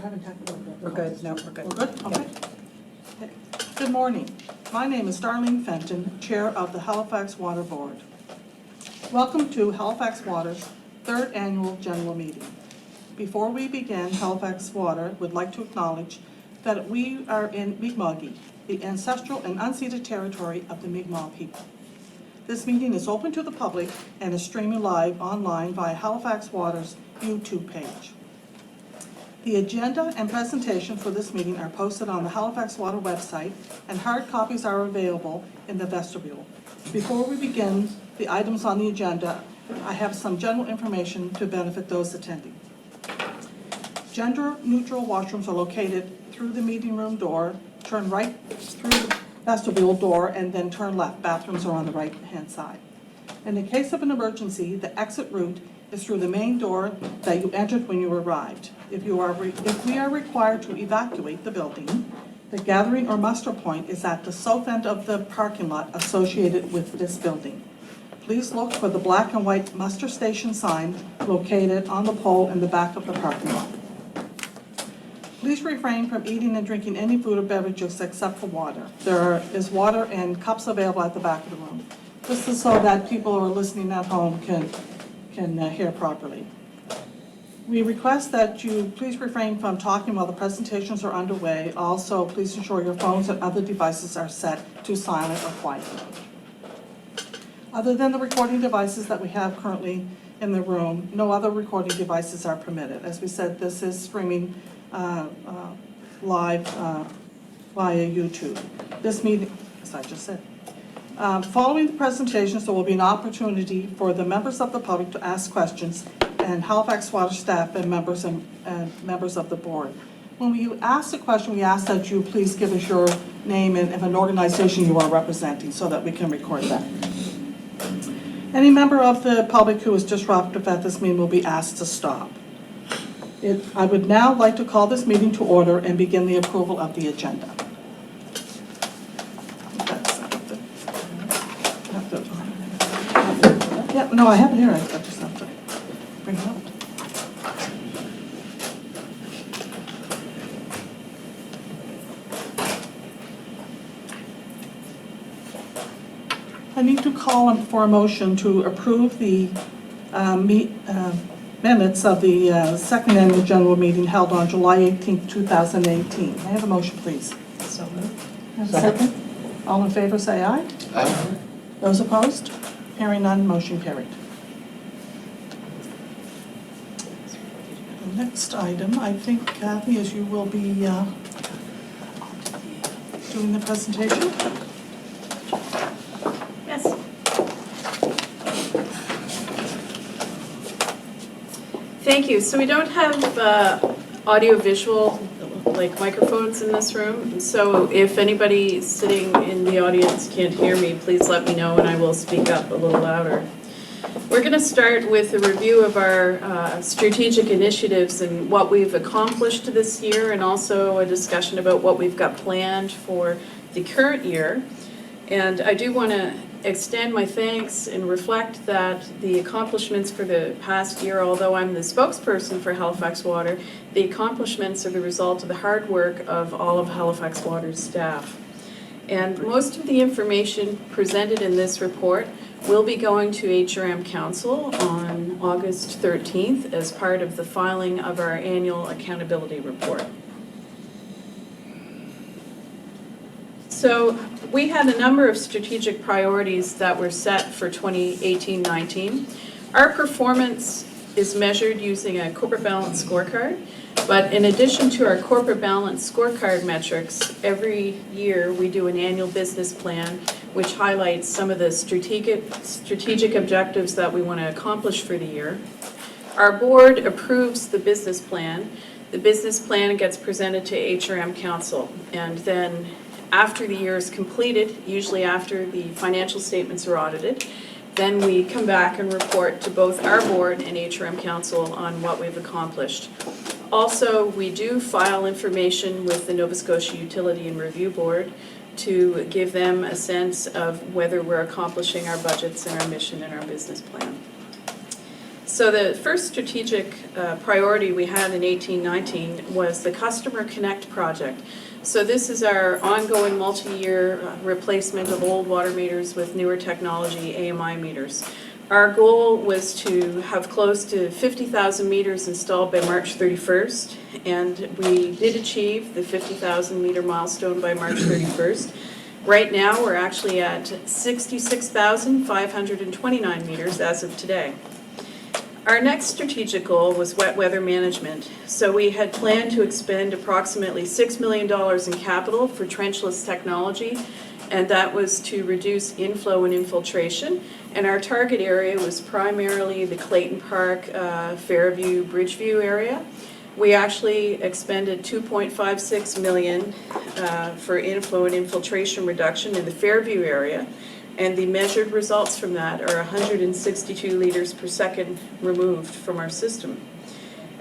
haven't talked about that. We're good, no, we're good. We're good? Okay. Good morning. My name is Darlene Fenton, Chair of the Halifax Water Board. Welcome to Halifax Water's third annual general meeting. Before we begin, Halifax Water would like to acknowledge that we are in Mi'kma'ki, the ancestral and unceded territory of the Mi'kmaq people. This meeting is open to the public and is streaming live online via Halifax Water's YouTube page. The agenda and presentation for this meeting are posted on the Halifax Water website, and hard copies are available in the vestibule. Before we begin the items on the agenda, I have some general information to benefit those attending. Gender-neutral washrooms are located through the meeting room door, turn right through the vestibule door, and then turn left. Bathrooms are on the right-hand side. In the case of an emergency, the exit route is through the main door that you entered when you arrived. If we are required to evacuate the building, the gathering or muster point is at the south end of the parking lot associated with this building. Please look for the black and white muster station sign located on the pole in the back of the parking lot. Please refrain from eating and drinking any food or beverages except for water. There is water and cups available at the back of the room. This is so that people who are listening at home can hear properly. We request that you please refrain from talking while the presentations are underway. Also, please ensure your phones and other devices are set to silent or quiet mode. Other than the recording devices that we have currently in the room, no other recording devices are permitted. As we said, this is streaming live via YouTube. This meeting, as I just said. Following the presentations, there will be an opportunity for the members of the public to ask questions, and Halifax Water staff and members of the board. When you ask a question, we ask that you please give us your name and an organization you are representing so that we can record that. Any member of the public who is disruptive at this meeting will be asked to stop. I would now like to call this meeting to order and begin the approval of the agenda. Yeah, no, I have it here. I just have to bring it up. I need to call for a motion to approve the minutes of the second annual general meeting held on July 18th, 2018. May I have a motion, please? So moved. Have a second? All in favor, say aye. Aye. Those opposed? Hearing none, motion carried. The next item, I think, Kathy, is you will be doing the presentation. Yes. Thank you. So we don't have audio-visual like microphones in this room. So if anybody sitting in the audience can't hear me, please let me know and I will speak up a little louder. We're going to start with a review of our strategic initiatives and what we've accomplished this year, and also a discussion about what we've got planned for the current year. And I do want to extend my thanks and reflect that the accomplishments for the past year, although I'm the spokesperson for Halifax Water, the accomplishments are the result of the hard work of all of Halifax Water's staff. And most of the information presented in this report will be going to HRM Council on August 13th as part of the filing of our annual accountability report. So we had a number of strategic priorities that were set for 2018-19. Our performance is measured using a corporate balance scorecard, but in addition to our corporate balance scorecard metrics, every year we do an annual business plan which highlights some of the strategic objectives that we want to accomplish for the year. Our board approves the business plan. The business plan gets presented to HRM Council, and then after the year is completed, usually after the financial statements are audited, then we come back and report to both our board and HRM Council on what we've accomplished. Also, we do file information with the Nova Scotia Utility and Review Board to give them a sense of whether we're accomplishing our budgets and our mission and our business plan. So the first strategic priority we had in 1819 was the Customer Connect project. So this is our ongoing multi-year replacement of old water meters with newer technology AMI meters. Our goal was to have close to 50,000 meters installed by March 31st, and we did achieve the 50,000 meter milestone by March 31st. Right now, we're actually at 66,529 meters as of today. Our next strategic goal was wet weather management. So we had planned to expend approximately $6 million in capital for trenchless technology, and that was to reduce inflow and infiltration. And our target area was primarily the Clayton Park, Fairview, Bridgeview area. We actually expended $2.56 million for inflow and infiltration reduction in the Fairview area. And the measured results from that are 162 liters per second removed from our system.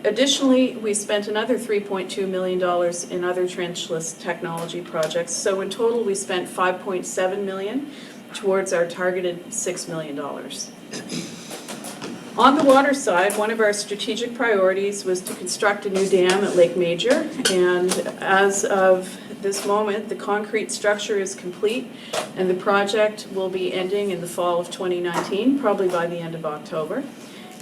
Additionally, we spent another $3.2 million in other trenchless technology projects. So in total, we spent $5.7 million towards our targeted $6 million. On the water side, one of our strategic priorities was to construct a new dam at Lake Major. And as of this moment, the concrete structure is complete, and the project will be ending in the fall of 2019, probably by the end of October.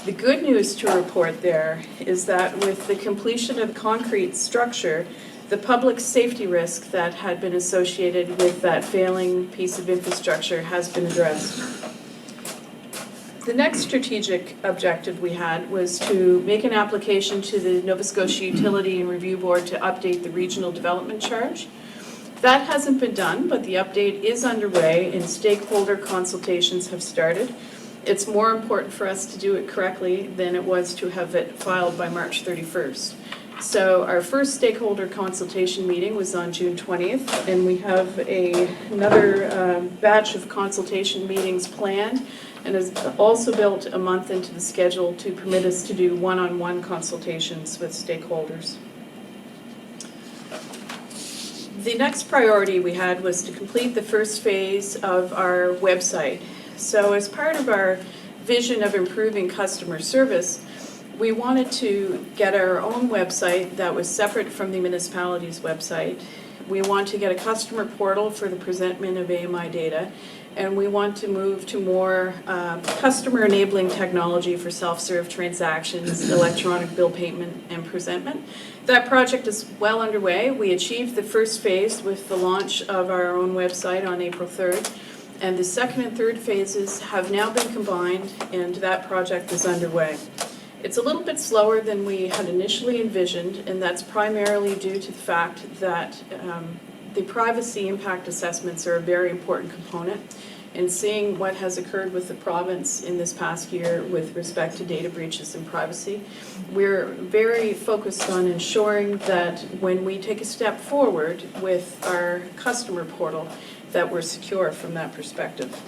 The good news to report there is that with the completion of the concrete structure, the public safety risk that had been associated with that failing piece of infrastructure has been addressed. The next strategic objective we had was to make an application to the Nova Scotia Utility and Review Board to update the regional development charge. That hasn't been done, but the update is underway and stakeholder consultations have started. It's more important for us to do it correctly than it was to have it filed by March 31st. So our first stakeholder consultation meeting was on June 20th, and we have another batch of consultation meetings planned, and has also built a month into the schedule to permit us to do one-on-one consultations with stakeholders. The next priority we had was to complete the first phase of our website. So as part of our vision of improving customer service, we wanted to get our own website that was separate from the municipality's website. We want to get a customer portal for the presentment of AMI data, and we want to move to more customer enabling technology for self-serve transactions, electronic bill payment, and presentment. That project is well underway. We achieved the first phase with the launch of our own website on April 3rd, and the second and third phases have now been combined, and that project is underway. It's a little bit slower than we had initially envisioned, and that's primarily due to the fact that the privacy impact assessments are a very important component, and seeing what has occurred with the province in this past year with respect to data breaches and privacy, we're very focused on ensuring that when we take a step forward with our customer portal, that we're secure from that perspective.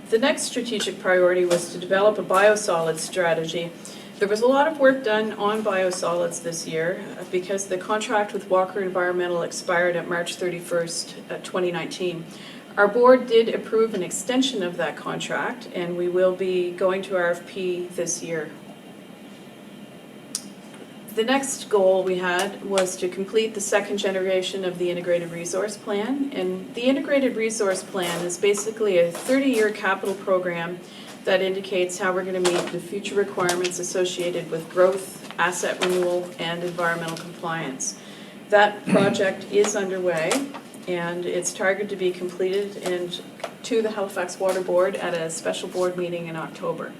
The next strategic priority was to develop a biosolids strategy. There was a lot of work done on biosolids this year because the contract with Walker Environmental expired at March 31st, 2019. Our board did approve an extension of that contract, and we will be going to RFP this year. The next goal we had was to complete the second generation of the Integrated Resource Plan. And the Integrated Resource Plan is basically a 30-year capital program that indicates how we're going to meet the future requirements associated with growth, asset renewal, and environmental compliance. That project is underway, and it's targeted to be completed and to the Halifax Water Board at a special board meeting in October.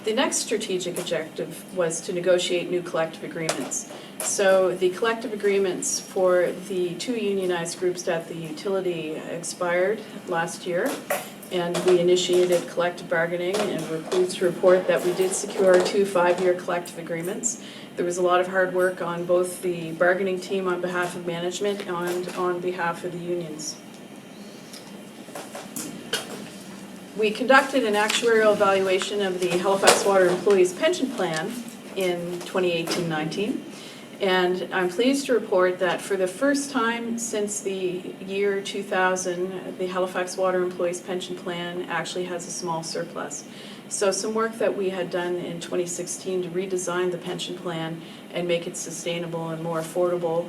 The next strategic objective was to negotiate new collective agreements. So the collective agreements for the two unionized groups at the utility expired last year, and we initiated collective bargaining, and we're pleased to report that we did secure 2 5-year collective agreements. There was a lot of hard work on both the bargaining team on behalf of management and on behalf of the unions. We conducted an actuarial evaluation of the Halifax Water Employees Pension Plan in 2018-19, and I'm pleased to report that for the first time since the year 2000, the Halifax Water Employees Pension Plan actually has a small surplus. So some work that we had done in 2016 to redesign the pension plan and make it sustainable and more affordable,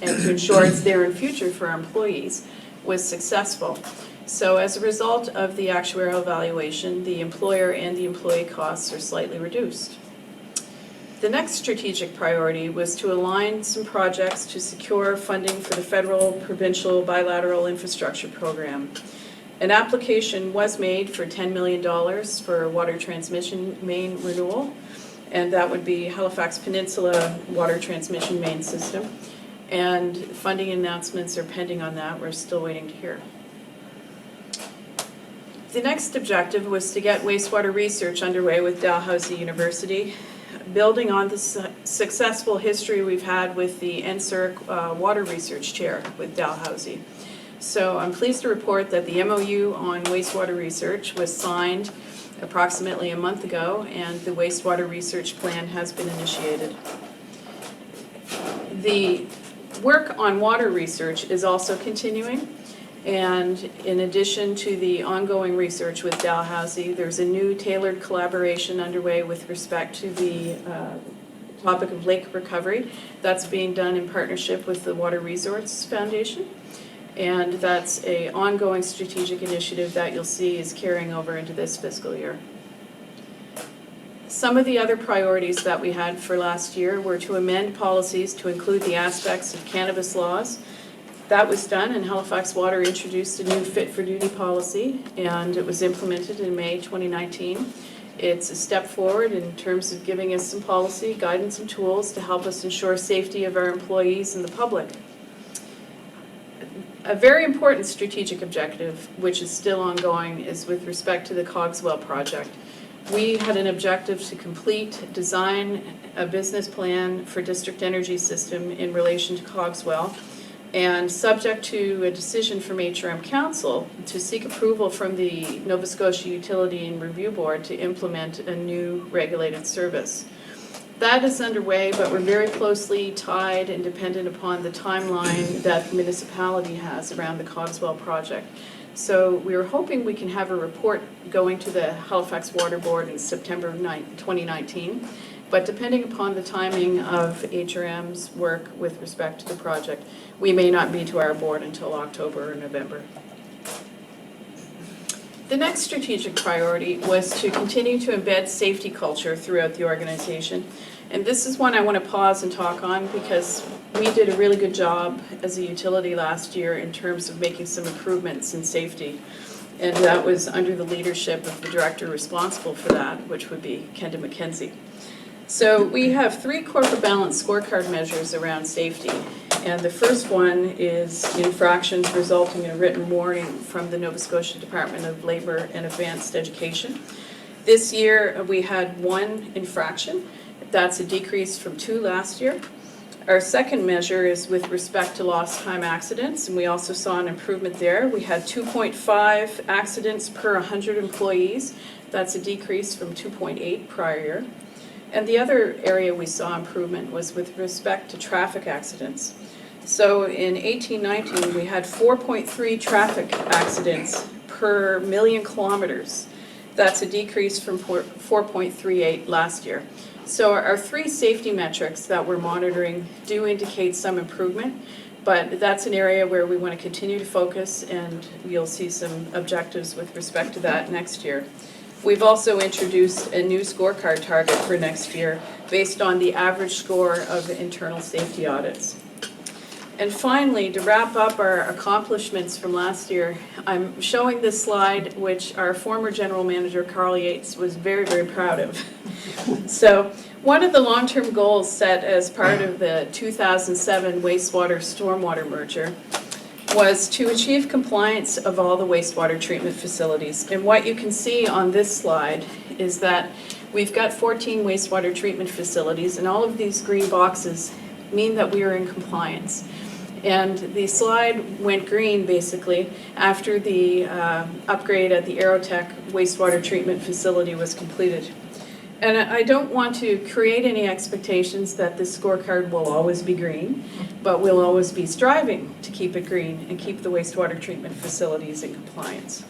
and to ensure it's there in future for our employees was successful. So as a result of the actuarial evaluation, the employer and the employee costs are slightly reduced. The next strategic priority was to align some projects to secure funding for the federal, provincial, bilateral infrastructure program. An application was made for $10 million for water transmission main renewal, and that would be Halifax Peninsula water transmission main system. And funding announcements are pending on that. We're still waiting to hear. The next objective was to get wastewater research underway with Dalhousie University, building on the successful history we've had with the NSERC Water Research Chair with Dalhousie. So I'm pleased to report that the MOU on wastewater research was signed approximately a month ago, and the wastewater research plan has been initiated. The work on water research is also continuing, and in addition to the ongoing research with Dalhousie, there's a new tailored collaboration underway with respect to the topic of lake recovery. That's being done in partnership with the Water Resources Foundation. And that's an ongoing strategic initiative that you'll see is carrying over into this fiscal year. Some of the other priorities that we had for last year were to amend policies to include the aspects of cannabis laws. That was done, and Halifax Water introduced a new fit-for-duty policy, and it was implemented in May 2019. It's a step forward in terms of giving us some policy, guidance, and tools to help us ensure safety of our employees and the public. A very important strategic objective, which is still ongoing, is with respect to the Cogswell project. We had an objective to complete, design a business plan for district energy system in relation to Cogswell, and subject to a decision from HRM Council to seek approval from the Nova Scotia Utility and Review Board to implement a new regulated service. That is underway, but we're very closely tied and dependent upon the timeline that the municipality has around the Cogswell project. So we are hoping we can have a report going to the Halifax Water Board in September 2019. But depending upon the timing of HRM's work with respect to the project, we may not be to our board until October or November. The next strategic priority was to continue to embed safety culture throughout the organization. And this is one I want to pause and talk on because we did a really good job as a utility last year in terms of making some improvements in safety. And that was under the leadership of the director responsible for that, which would be Kenda McKenzie. So we have 3 corporate balance scorecard measures around safety. And the first one is infractions resulting in a written warning from the Nova Scotia Department of Labour and Advanced Education. This year we had 1 infraction. That's a decrease from 2 last year. Our second measure is with respect to lost time accidents, and we also saw an improvement there. We had 2.5 accidents per 100 employees. That's a decrease from 2.8 prior year. And the other area we saw improvement was with respect to traffic accidents. So in 18-19, we had 4.3 traffic accidents per million kilometers. That's a decrease from 4.38 last year. So our 3 safety metrics that we're monitoring do indicate some improvement, but that's an area where we want to continue to focus, and you'll see some objectives with respect to that next year. We've also introduced a new scorecard target for next year based on the average score of internal safety audits. And finally, to wrap up our accomplishments from last year, I'm showing this slide, which our former general manager, Carl Yates, was very, very proud of. So one of the long-term goals set as part of the 2007 wastewater-stormwater merger was to achieve compliance of all the wastewater treatment facilities. And what you can see on this slide is that we've got 14 wastewater treatment facilities, and all of these green boxes mean that we are in compliance. And the slide went green basically after the upgrade at the Aerotech wastewater treatment facility was completed. And I don't want to create any expectations that this scorecard will always be green, but we'll always be striving to keep it green and keep the wastewater treatment facilities in compliance.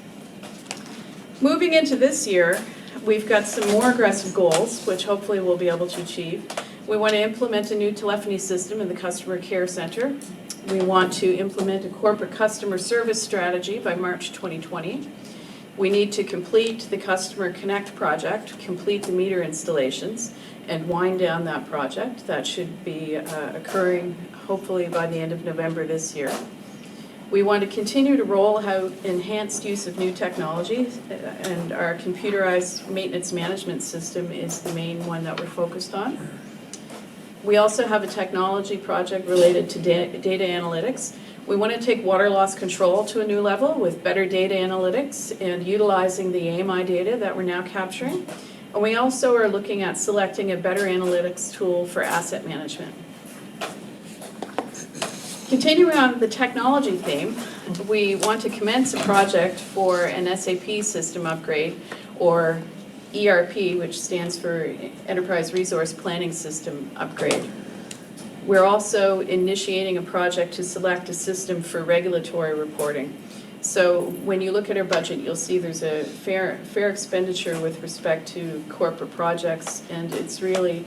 Moving into this year, we've got some more aggressive goals, which hopefully we'll be able to achieve. We want to implement a new telephony system in the customer care center. We want to implement a corporate customer service strategy by March 2020. We need to complete the Customer Connect project, complete the meter installations, and wind down that project. That should be occurring hopefully by the end of November this year. We want to continue to roll out enhanced use of new technologies, and our computerized maintenance management system is the main one that we're focused on. We also have a technology project related to data analytics. We want to take water loss control to a new level with better data analytics and utilizing the AMI data that we're now capturing. And we also are looking at selecting a better analytics tool for asset management. Continuing on the technology theme, we want to commence a project for an SAP system upgrade, or ERP, which stands for Enterprise Resource Planning System upgrade. We're also initiating a project to select a system for regulatory reporting. So when you look at our budget, you'll see there's a fair expenditure with respect to corporate projects, and it's really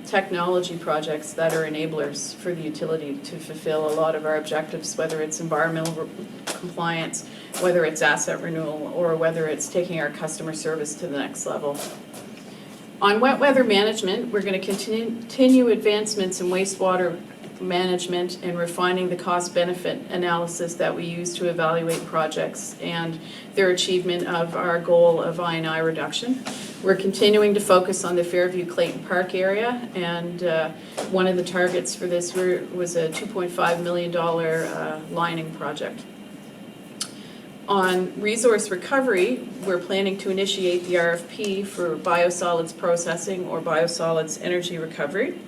technology projects that are enablers for the utility to fulfill a lot of our objectives, whether it's environmental compliance, whether it's asset renewal, or whether it's taking our customer service to the next level. On wet weather management, we're going to continue advancements in wastewater management and refining the cost-benefit analysis that we use to evaluate projects and their achievement of our goal of I&I reduction. We're continuing to focus on the Fairview Clayton Park area, and one of the targets for this was a $2.5 million lining project. On resource recovery, we're planning to initiate the RFP for biosolids processing or biosolids energy recovery.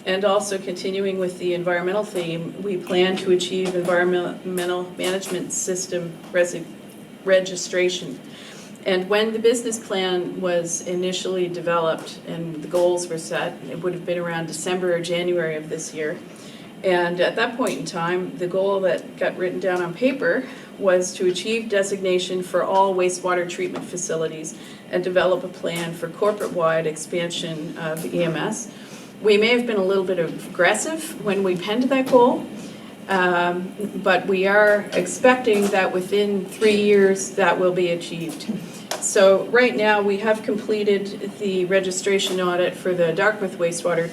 And also continuing with the environmental theme, we plan to achieve environmental management system registration. And when the business plan was initially developed and the goals were set, it would have been around December or January of this year. And at that point in time, the goal that got written down on paper was to achieve designation for all wastewater treatment facilities and develop a plan for corporate-wide expansion of EMS. We may have been a little bit aggressive when we penned that goal, but we are expecting that within 3 years that will be achieved. So right now we have completed the registration audit for the Dartmouth wastewater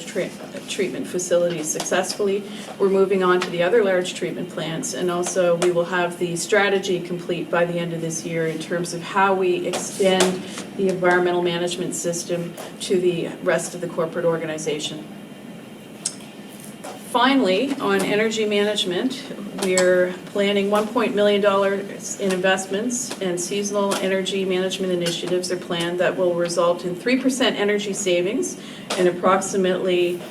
treatment facility successfully. We're moving on to the other large treatment plants, and also we will have the strategy complete by the end of this year in terms of how we extend the environmental management system to the rest of the corporate organization. Finally, on energy management, we're planning $1 million in investments, and seasonal energy management initiatives are planned that will result in 3% energy savings and approximately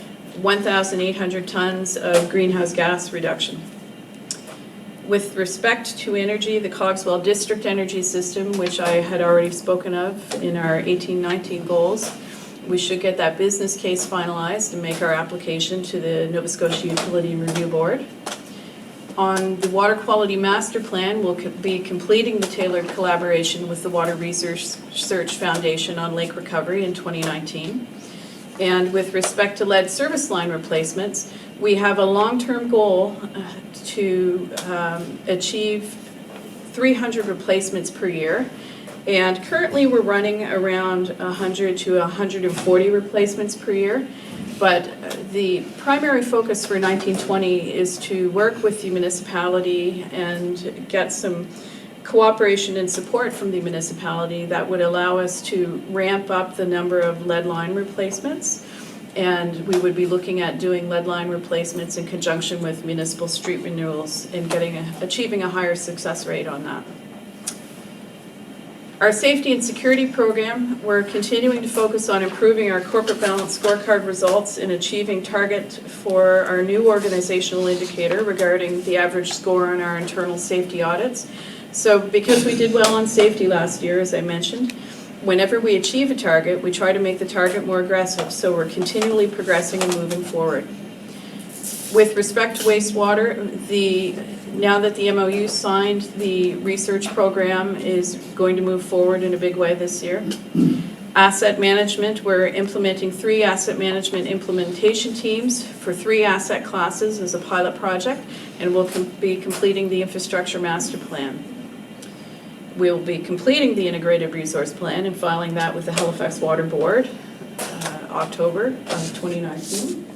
1,800 tons of greenhouse gas reduction. With respect to energy, the Cogswell District Energy System, which I had already spoken of in our 18-19 goals, we should get that business case finalized and make our application to the Nova Scotia Utility Review Board. On the Water Quality Master Plan, we'll be completing the tailored collaboration with the Water Research Foundation on lake recovery in 2019. And with respect to lead service line replacements, we have a long-term goal to achieve 300 replacements per year. And currently we're running around 100 to 140 replacements per year. But the primary focus for 1920 is to work with the municipality and get some cooperation and support from the municipality that would allow us to ramp up the number of lead line replacements. And we would be looking at doing lead line replacements in conjunction with municipal street renewals and achieving a higher success rate on that. Our safety and security program, we're continuing to focus on improving our corporate balance scorecard results and achieving target for our new organizational indicator regarding the average score on our internal safety audits. So because we did well on safety last year, as I mentioned, whenever we achieve a target, we try to make the target more aggressive. So we're continually progressing and moving forward. With respect to wastewater, now that the MOU signed, the research program is going to move forward in a big way this year. Asset management, we're implementing 3 asset management implementation teams for 3 asset classes as a pilot project, and we'll be completing the infrastructure master plan. We'll be completing the integrated resource plan and filing that with the Halifax Water Board, October of 2019.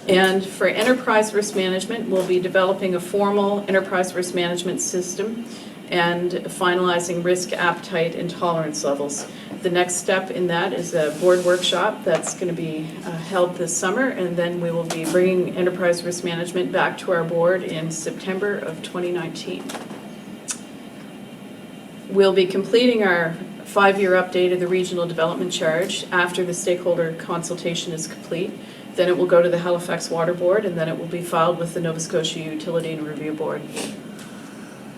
And for enterprise risk management, we'll be developing a formal enterprise risk management system and finalizing risk appetite and tolerance levels. The next step in that is a board workshop that's going to be held this summer, and then we will be bringing enterprise risk management back to our board in September of 2019. We'll be completing our 5-year update of the regional development charge after the stakeholder consultation is complete. Then it will go to the Halifax Water Board, and then it will be filed with the Nova Scotia Utility and Review Board.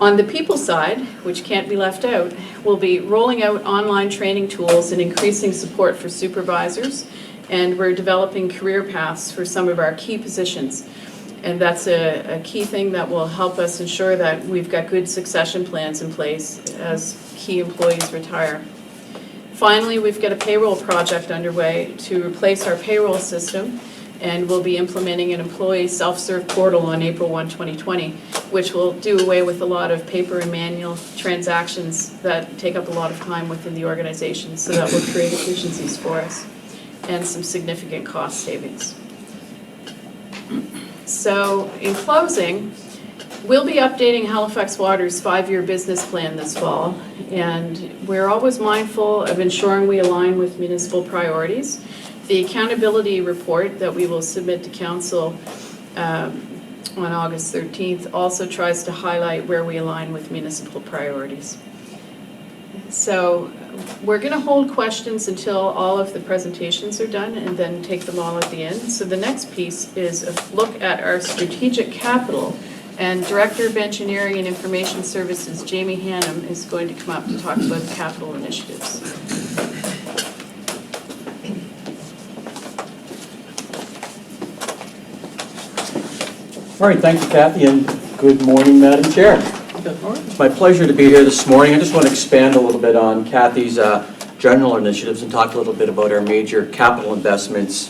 On the people side, which can't be left out, we'll be rolling out online training tools and increasing support for supervisors, and we're developing career paths for some of our key positions. And that's a key thing that will help us ensure that we've got good succession plans in place as key employees retire. Finally, we've got a payroll project underway to replace our payroll system, and we'll be implementing an employee self-serve portal on April 1, 2020, which will do away with a lot of paper and manual transactions that take up a lot of time within the organization, so that will create efficiencies for us and some significant cost savings. So in closing, we'll be updating Halifax Water's 5-year business plan this fall, and we're always mindful of ensuring we align with municipal priorities. The accountability report that we will submit to Council on August 13th also tries to highlight where we align with municipal priorities. So we're going to hold questions until all of the presentations are done and then take them all at the end. So the next piece is a look at our strategic capital, and Director of Engineering and Information Services, Jamie Hannum, is going to come up to talk about the capital initiatives. All right, thank you, Kathy, and good morning, Madam Chair. Good morning. It's my pleasure to be here this morning. I just want to expand a little bit on Kathy's general initiatives and talk a little bit about our major capital investments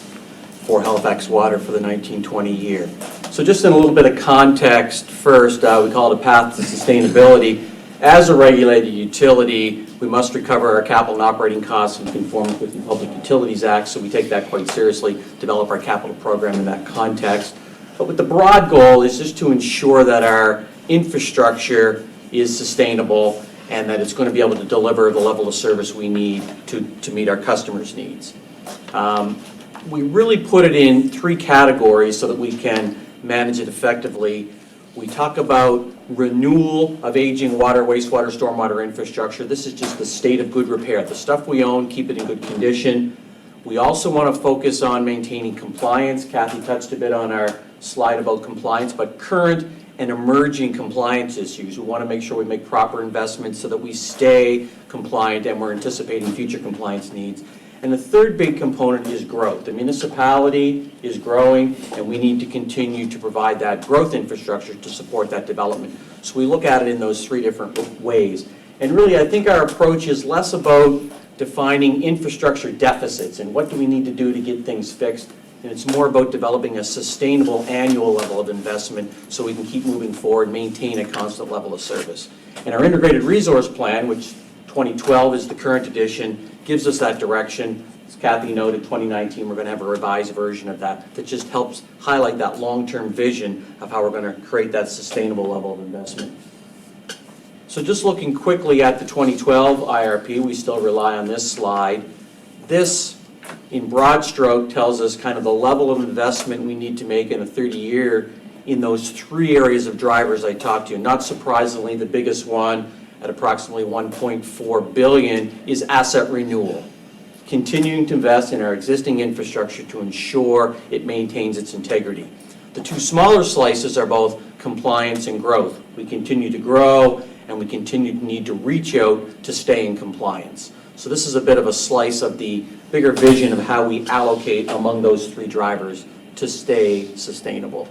for Halifax Water for the 1920 year. So just in a little bit of context first, we call it a path to sustainability. As a regulated utility, we must recover our capital and operating costs in conformance with the Public Utilities Act, so we take that quite seriously, develop our capital program in that context. But with the broad goal is just to ensure that our infrastructure is sustainable and that it's going to be able to deliver the level of service we need to meet our customers' needs. We really put it in 3 categories so that we can manage it effectively. We talk about renewal of aging water, wastewater, stormwater infrastructure. This is just the state of good repair. The stuff we own, keep it in good condition. We also want to focus on maintaining compliance. Kathy touched a bit on our slide about compliance, but current and emerging compliance issues. We want to make sure we make proper investments so that we stay compliant and we're anticipating future compliance needs. And the third big component is growth. The municipality is growing, and we need to continue to provide that growth infrastructure to support that development. So we look at it in those 3 different ways. And really, I think our approach is less about defining infrastructure deficits and what do we need to do to get things fixed. And it's more about developing a sustainable annual level of investment so we can keep moving forward, maintain a constant level of service. And our integrated resource plan, which 2012 is the current edition, gives us that direction. As Kathy noted, 2019 we're going to have a revised version of that just helps highlight that long-term vision of how we're going to create that sustainable level of investment. So just looking quickly at the 2012 IRP, we still rely on this slide. This, in broad stroke, tells us kind of the level of investment we need to make in a 30-year in those 3 areas of drivers I talked to. Not surprisingly, the biggest one at approximately $1.4 billion is asset renewal. Continuing to invest in our existing infrastructure to ensure it maintains its integrity. The 2 smaller slices are both compliance and growth. We continue to grow and we continue to need to reach out to stay in compliance. So this is a bit of a slice of the bigger vision of how we allocate among those 3 drivers to stay sustainable.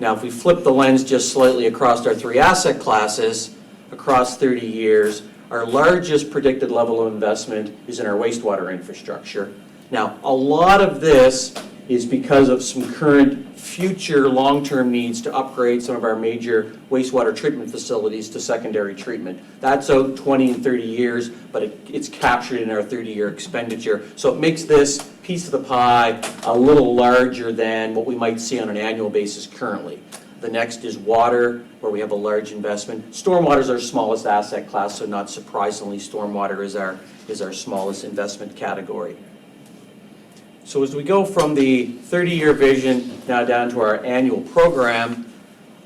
Now, if we flip the lens just slightly across our three asset classes, across 30 years, our largest predicted level of investment is in our wastewater infrastructure. Now, a lot of this is because of some current future long-term needs to upgrade some of our major wastewater treatment facilities to secondary treatment. That's out 20 and 30 years, but it's captured in our 30-year expenditure. So it makes this piece of the pie a little larger than what we might see on an annual basis currently. The next is water, where we have a large investment. Stormwater is our smallest asset class, so not surprisingly, stormwater is our smallest investment category. So as we go from the 30-year vision now down to our annual program,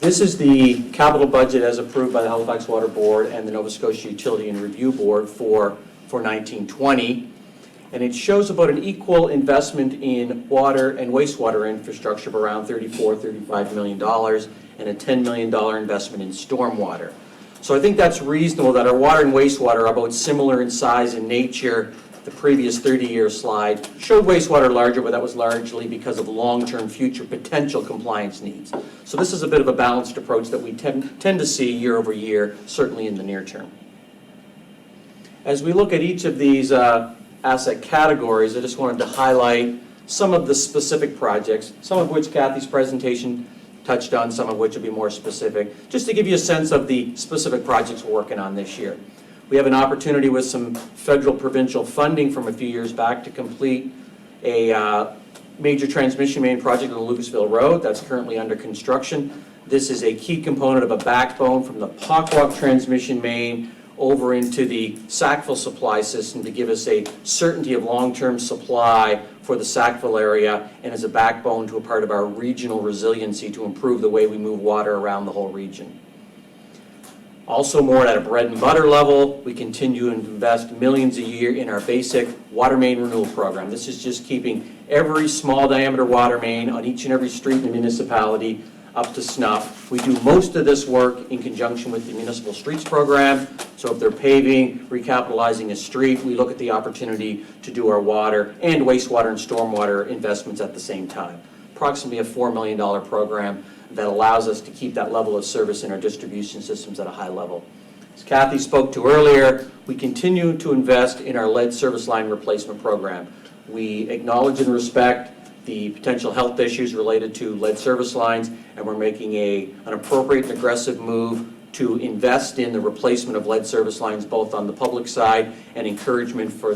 this is the capital budget as approved by the Halifax Water Board and the Nova Scotia Utility and Review Board for 1920. And it shows about an equal investment in water and wastewater infrastructure of around $35 million and a $10 million investment in stormwater. So I think that's reasonable that our water and wastewater are about similar in size and nature. The previous 30-year slide showed wastewater larger, but that was largely because of long-term future potential compliance needs. So this is a bit of a balanced approach that we tend to see year over year, certainly in the near term. As we look at each of these asset categories, I just wanted to highlight some of the specific projects, some of which Kathy's presentation touched on, some of which will be more specific, just to give you a sense of the specific projects we're working on this year. We have an opportunity with some federal provincial funding from a few years back to complete a major transmission main project on Lucasville Road that's currently under construction. This is a key component of a backbone from the Pockwalk transmission main over into the Sackville supply system to give us a certainty of long-term supply for the Sackville area and as a backbone to a part of our regional resiliency to improve the way we move water around the whole region. Also more at a bread and butter level, we continue to invest millions a year in our basic water main renewal program. This is just keeping every small diameter water main on each and every street in the municipality up to snuff. We do most of this work in conjunction with the municipal streets program. So if they're paving, recapitalizing a street, we look at the opportunity to do our water and wastewater and stormwater investments at the same time. Approximately a $4 million program that allows us to keep that level of service in our distribution systems at a high level. As Kathy spoke to earlier, we continue to invest in our lead service line replacement program. We acknowledge and respect the potential health issues related to lead service lines, and we're making an appropriate and aggressive move to invest in the replacement of lead service lines, both on the public side and encouragement for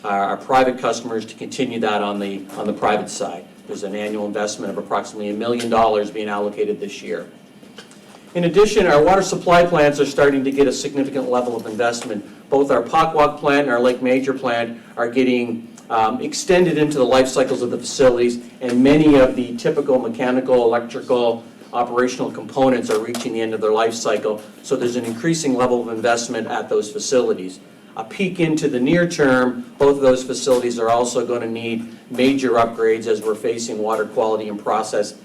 our private customers to continue that on the private side. There's an annual investment of approximately $1 million being allocated this year. In addition, our water supply plants are starting to get a significant level of investment. Both our Pockwalk plant and our Lake Major plant are getting extended into the life cycles of the facilities, and many of the typical mechanical, electrical, operational components are reaching the end of their life cycle. So there's an increasing level of investment at those facilities. A peek into the near term, both of those facilities are also going to need major upgrades as we're facing water quality and process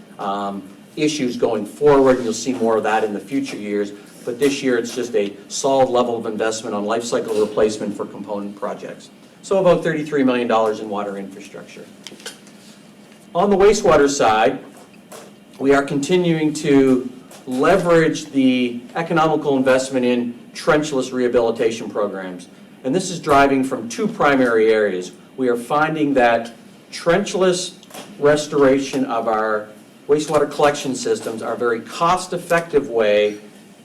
issues going forward, and you'll see more of that in the future years. But this year it's just a solid level of investment on life cycle replacement for component projects. So about $33 million in water infrastructure. On the wastewater side, we are continuing to leverage the economical investment in trenchless rehabilitation programs. And this is driving from two primary areas. We are finding that trenchless restoration of our wastewater collection systems are a very cost-effective way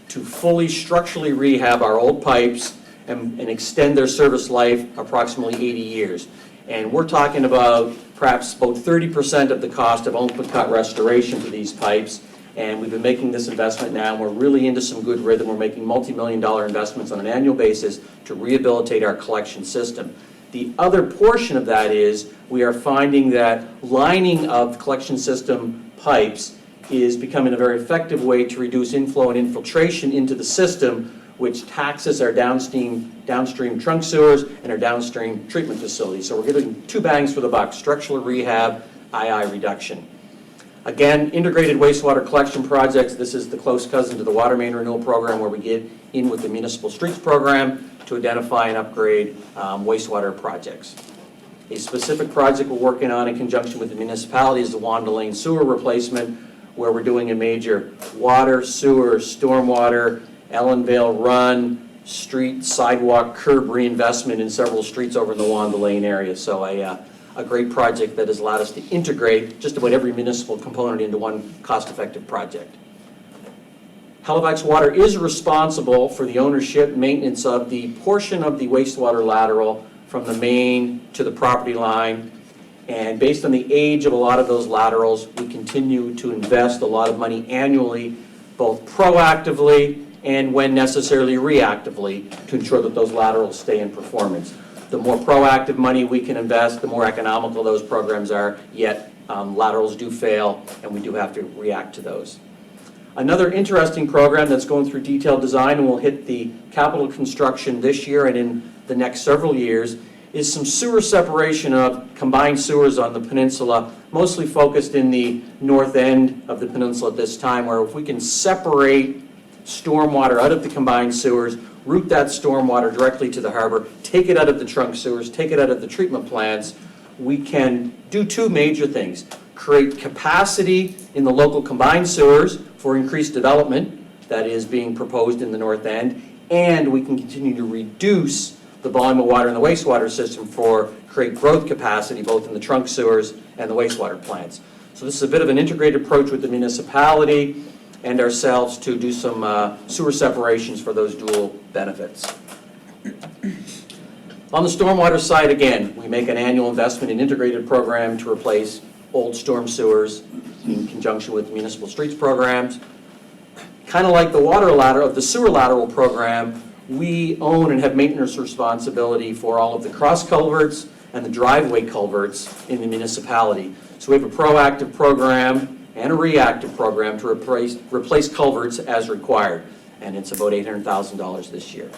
to fully structurally rehab our old pipes and extend their service life approximately 80 years. And we're talking about perhaps about 30% of the cost of open cut restoration for these pipes. And we've been making this investment now, and we're really into some good rhythm. We're making multi-million-dollar investments on an annual basis to rehabilitate our collection system. The other portion of that is we are finding that lining of collection system pipes is becoming a very effective way to reduce inflow and infiltration into the system, which taxes our downstream trunk sewers and our downstream treatment facilities. So we're getting two bangs for the buck: structural rehab, II reduction. Again, integrated wastewater collection projects. This is the close cousin to the water main renewal program, where we get in with the municipal streets program to identify and upgrade wastewater projects. A specific project we're working on in conjunction with the municipality is the Wanda Lane sewer replacement, where we're doing a major water, sewer, stormwater, Ellenvale Run, street, sidewalk, curb reinvestment in several streets over in the Wanda Lane area. So a great project that has allowed us to integrate just about every municipal component into one cost-effective project. Halifax Water is responsible for the ownership, maintenance of the portion of the wastewater lateral from the main to the property line. And based on the age of a lot of those laterals, we continue to invest a lot of money annually, both proactively and when necessarily reactively, to ensure that those laterals stay in performance. The more proactive money we can invest, the more economical those programs are, yet laterals do fail and we do have to react to those. Another interesting program that's going through detailed design and will hit the capital construction this year and in the next several years is some sewer separation of combined sewers on the peninsula, mostly focused in the north end of the peninsula at this time, where if we can separate stormwater out of the combined sewers, route that stormwater directly to the harbor, take it out of the trunk sewers, take it out of the treatment plants, we can do two major things. Create capacity in the local combined sewers for increased development that is being proposed in the north end, and we can continue to reduce the volume of water in the wastewater system for create growth capacity both in the trunk sewers and the wastewater plants. So this is a bit of an integrated approach with the municipality and ourselves to do some sewer separations for those dual benefits. On the stormwater side, again, we make an annual investment in integrated program to replace old storm sewers in conjunction with municipal streets programs. Kind of like the water lateral of the sewer lateral program, we own and have maintenance responsibility for all of the cross culverts and the driveway culverts in the municipality. So we have a proactive program and a reactive program to replace culverts as required, and it's about $800,000 this year.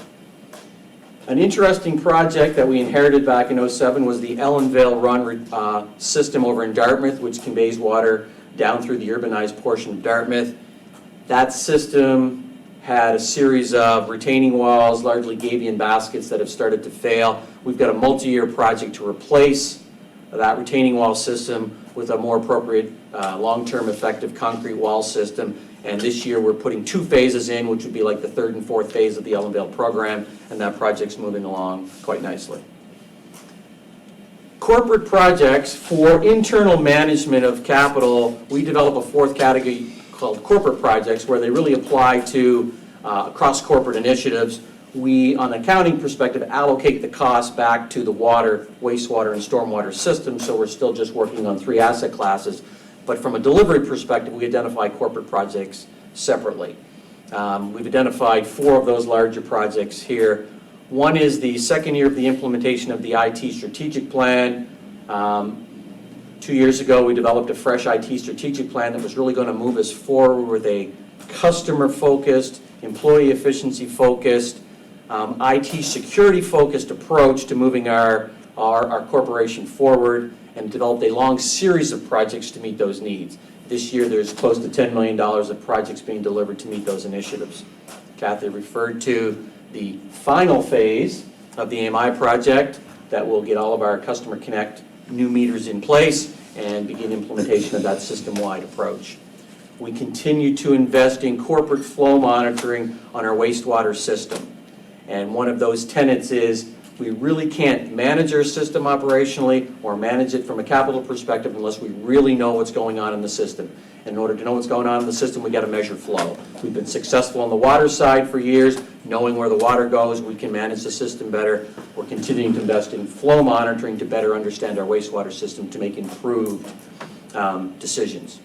An interesting project that we inherited back in '07 was the Ellenvale Run system over in Dartmouth, which conveys water down through the urbanized portion of Dartmouth. That system had a series of retaining walls, largely gabion baskets, that have started to fail. We've got a multi-year project to replace that retaining wall system with a more appropriate long-term effective concrete wall system. And this year we're putting 2 phases in, which would be like the 3rd and 4th phase of the Ellenvale program, and that project's moving along quite nicely. Corporate projects for internal management of capital, we develop a 4th category called corporate projects, where they really apply to cross-corporate initiatives. We, on an accounting perspective, allocate the cost back to the water, wastewater, and stormwater system, so we're still just working on 3 asset classes. But from a delivery perspective, we identify corporate projects separately. We've identified 4 of those larger projects here. One is the 2nd year of the implementation of the IT strategic plan. 2 years ago, we developed a fresh IT strategic plan that was really going to move us forward with a customer-focused, employee efficiency-focused, IT security-focused approach to moving our corporation forward, and developed a long series of projects to meet those needs. This year, there's close to $10 million of projects being delivered to meet those initiatives. Kathy referred to the final phase of the AMI project that will get all of our Customer Connect new meters in place and begin implementation of that system-wide approach. We continue to invest in corporate flow monitoring on our wastewater system. And one of those tenets is we really can't manage our system operationally or manage it from a capital perspective unless we really know what's going on in the system. In order to know what's going on in the system, we've got to measure flow. We've been successful on the water side for years. Knowing where the water goes, we can manage the system better. We're continuing to invest in flow monitoring to better understand our wastewater system to make improved decisions.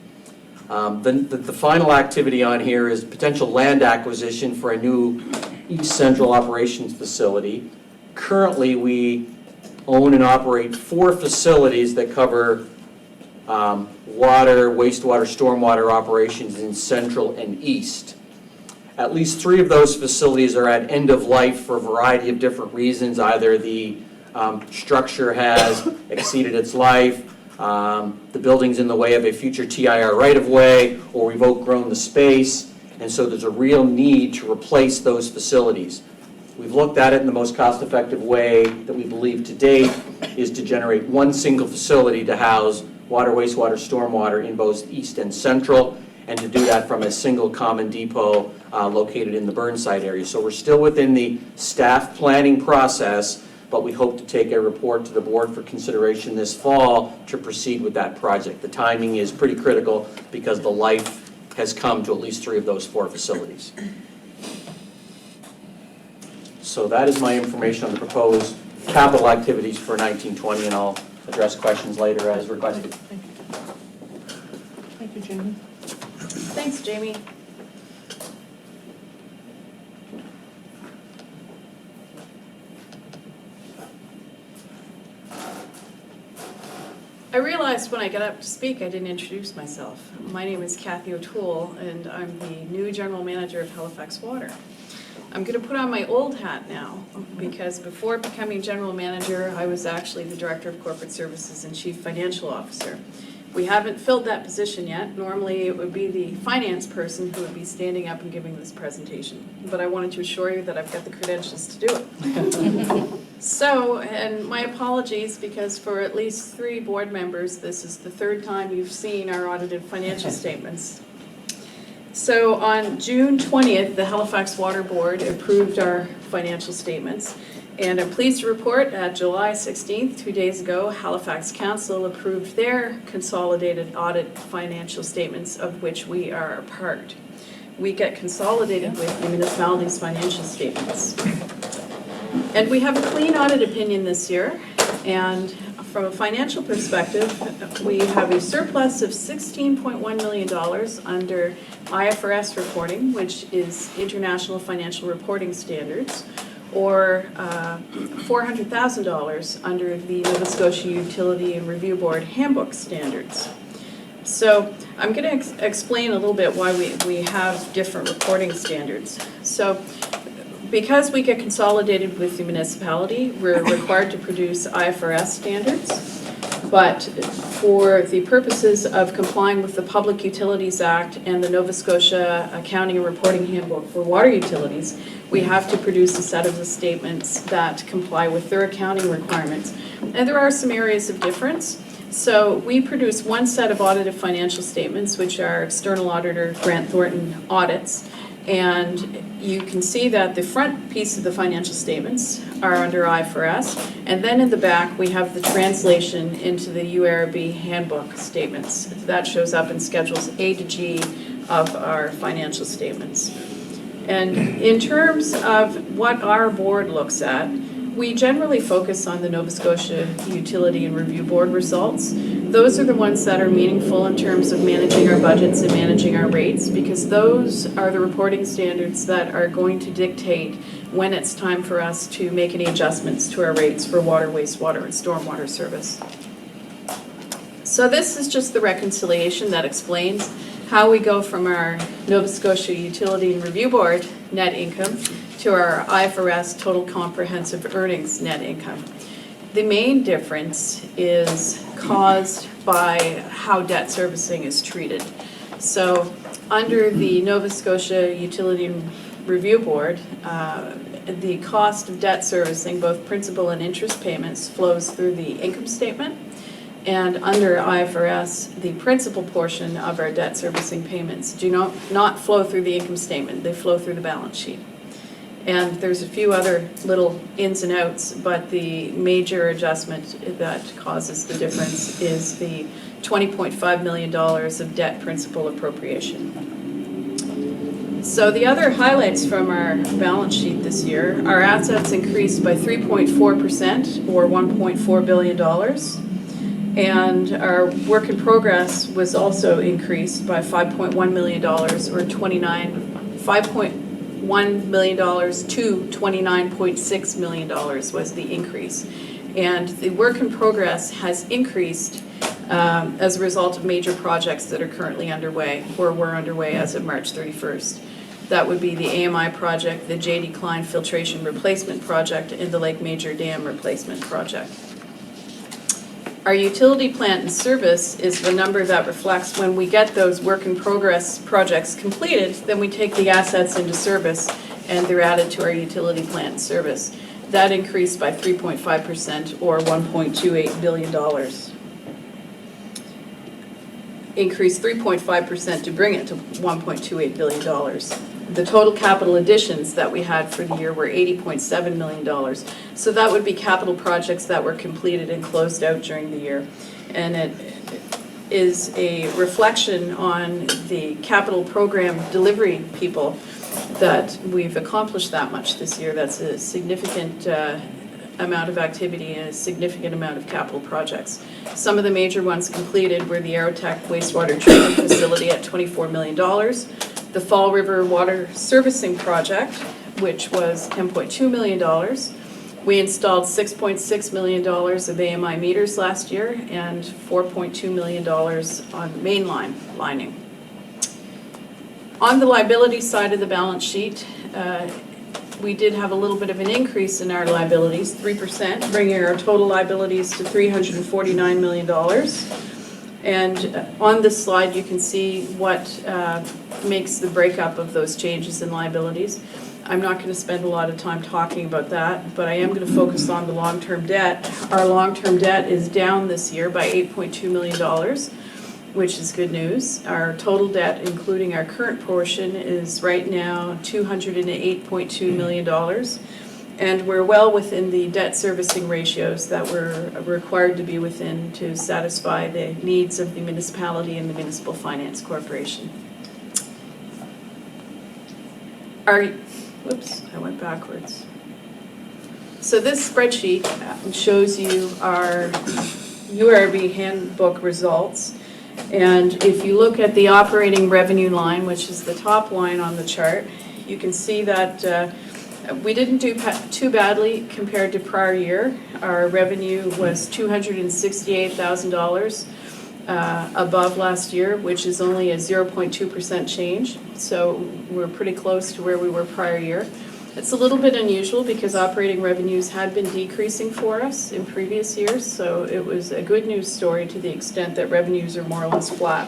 The final activity on here is potential land acquisition for a new East Central operations facility. Currently, we own and operate 4 facilities that cover water, wastewater, stormwater operations in Central and East. At least 3 of those facilities are at end of life for a variety of different reasons. Either the structure has exceeded its life, the building's in the way of a future TIR right-of-way, or we've outgrown the space, and so there's a real need to replace those facilities. We've looked at it, and the most cost-effective way that we believe to date is to generate 1 single facility to house water, wastewater, stormwater in both East and Central, and to do that from a single common depot located in the Burnside area. So we're still within the staff planning process, but we hope to take a report to the board for consideration this fall to proceed with that project. The timing is pretty critical because the life has come to at least 3 of those 4 facilities. So that is my information on the proposed capital activities for 1920, and I'll address questions later as requested. Thank you. Thank you, Jamie. Thanks, Jamie. I realized when I got up to speak, I didn't introduce myself. My name is Kathy O'Toole, and I'm the new general manager of Halifax Water. I'm going to put on my old hat now, because before becoming general manager, I was actually the director of corporate services and chief financial officer. We haven't filled that position yet. Normally, it would be the finance person who would be standing up and giving this presentation. But I wanted to assure you that I've got the credentials to do it. So, and my apologies, because for at least 3 board members, this is the 3rd time you've seen our audited financial statements. So on June 20th, the Halifax Water Board approved our financial statements. And I'm pleased to report at July 16th, 2 days ago, Halifax Council approved their consolidated audit financial statements, of which we are a part. We get consolidated with the municipality's financial statements. And we have a clean audit opinion this year. And from a financial perspective, we have a surplus of $16.1 million under IFRS reporting, which is International Financial Reporting Standards, or $400,000 under the Nova Scotia Utility and Review Board Handbook Standards. So I'm going to explain a little bit why we have different reporting standards. So because we get consolidated with the municipality, we're required to produce IFRS standards. But for the purposes of complying with the Public Utilities Act and the Nova Scotia Accounting and Reporting Handbook for water utilities, we have to produce a set of the statements that comply with their accounting requirements. And there are some areas of difference. So we produce one set of audited financial statements, which are external auditor Grant Thornton audits. And you can see that the front piece of the financial statements are under IFRS, and then in the back we have the translation into the UARB handbook statements. That shows up in schedules A to G of our financial statements. And in terms of what our board looks at, we generally focus on the Nova Scotia Utility and Review Board results. Those are the ones that are meaningful in terms of managing our budgets and managing our rates, because those are the reporting standards that are going to dictate when it's time for us to make any adjustments to our rates for water, wastewater, and stormwater service. So this is just the reconciliation that explains how we go from our Nova Scotia Utility and Review Board net income to our IFRS total comprehensive earnings net income. The main difference is caused by how debt servicing is treated. So under the Nova Scotia Utility and Review Board, the cost of debt servicing, both principal and interest payments, flows through the income statement. And under IFRS, the principal portion of our debt servicing payments do not flow through the income statement, they flow through the balance sheet. And there's a few other little ins and outs, but the major adjustment that causes the difference is the $20.5 million of debt principal appropriation. So the other highlights from our balance sheet this year, our assets increased by 3.4%, or $1.4 billion. And our work in progress was also increased by $5.1 million, or $5.1 million to $29.6 million was the increase. And the work in progress has increased as a result of major projects that are currently underway, or were underway as of March 31st. That would be the AMI project, the J. Decline Filtration Replacement Project, and the Lake Major Dam Replacement Project. Our utility plant and service is the number that reflects when we get those work in progress projects completed, then we take the assets into service and they're added to our utility plant and service. That increased by 3.5%, or $1.28 billion. increased 3.5% to bring it to $1.28 billion. The total capital additions that we had for the year were $80.7 million. So that would be capital projects that were completed and closed out during the year. And it is a reflection on the capital program delivery people that we've accomplished that much this year. That's a significant amount of activity and a significant amount of capital projects. Some of the major ones completed were the Aerotech wastewater treatment facility at $24 million, the Fall River Water Servicing Project, which was $10.2 million. We installed $6.6 million of AMI meters last year and $4.2 million on mainline lining. On the liability side of the balance sheet, we did have a little bit of an increase in our liabilities, 3%, bringing our total liabilities to $349 million. And on this slide, you can see what makes the breakup of those changes in liabilities. I'm not going to spend a lot of time talking about that, but I am going to focus on the long-term debt. Our long-term debt is down this year by $8.2 million, which is good news. Our total debt, including our current portion, is right now $208.2 million. And we're well within the debt servicing ratios that we're required to be within to satisfy the needs of the municipality and the Municipal Finance Corporation. Whoops, I went backwards. So this spreadsheet shows you our URB handbook results. And if you look at the operating revenue line, which is the top line on the chart, you can see that we didn't do too badly compared to prior year. Our revenue was $268,000 above last year, which is only a 0.2% change. So we're pretty close to where we were prior year. It's a little bit unusual because operating revenues had been decreasing for us in previous years, so it was a good news story to the extent that revenues are more or less flat.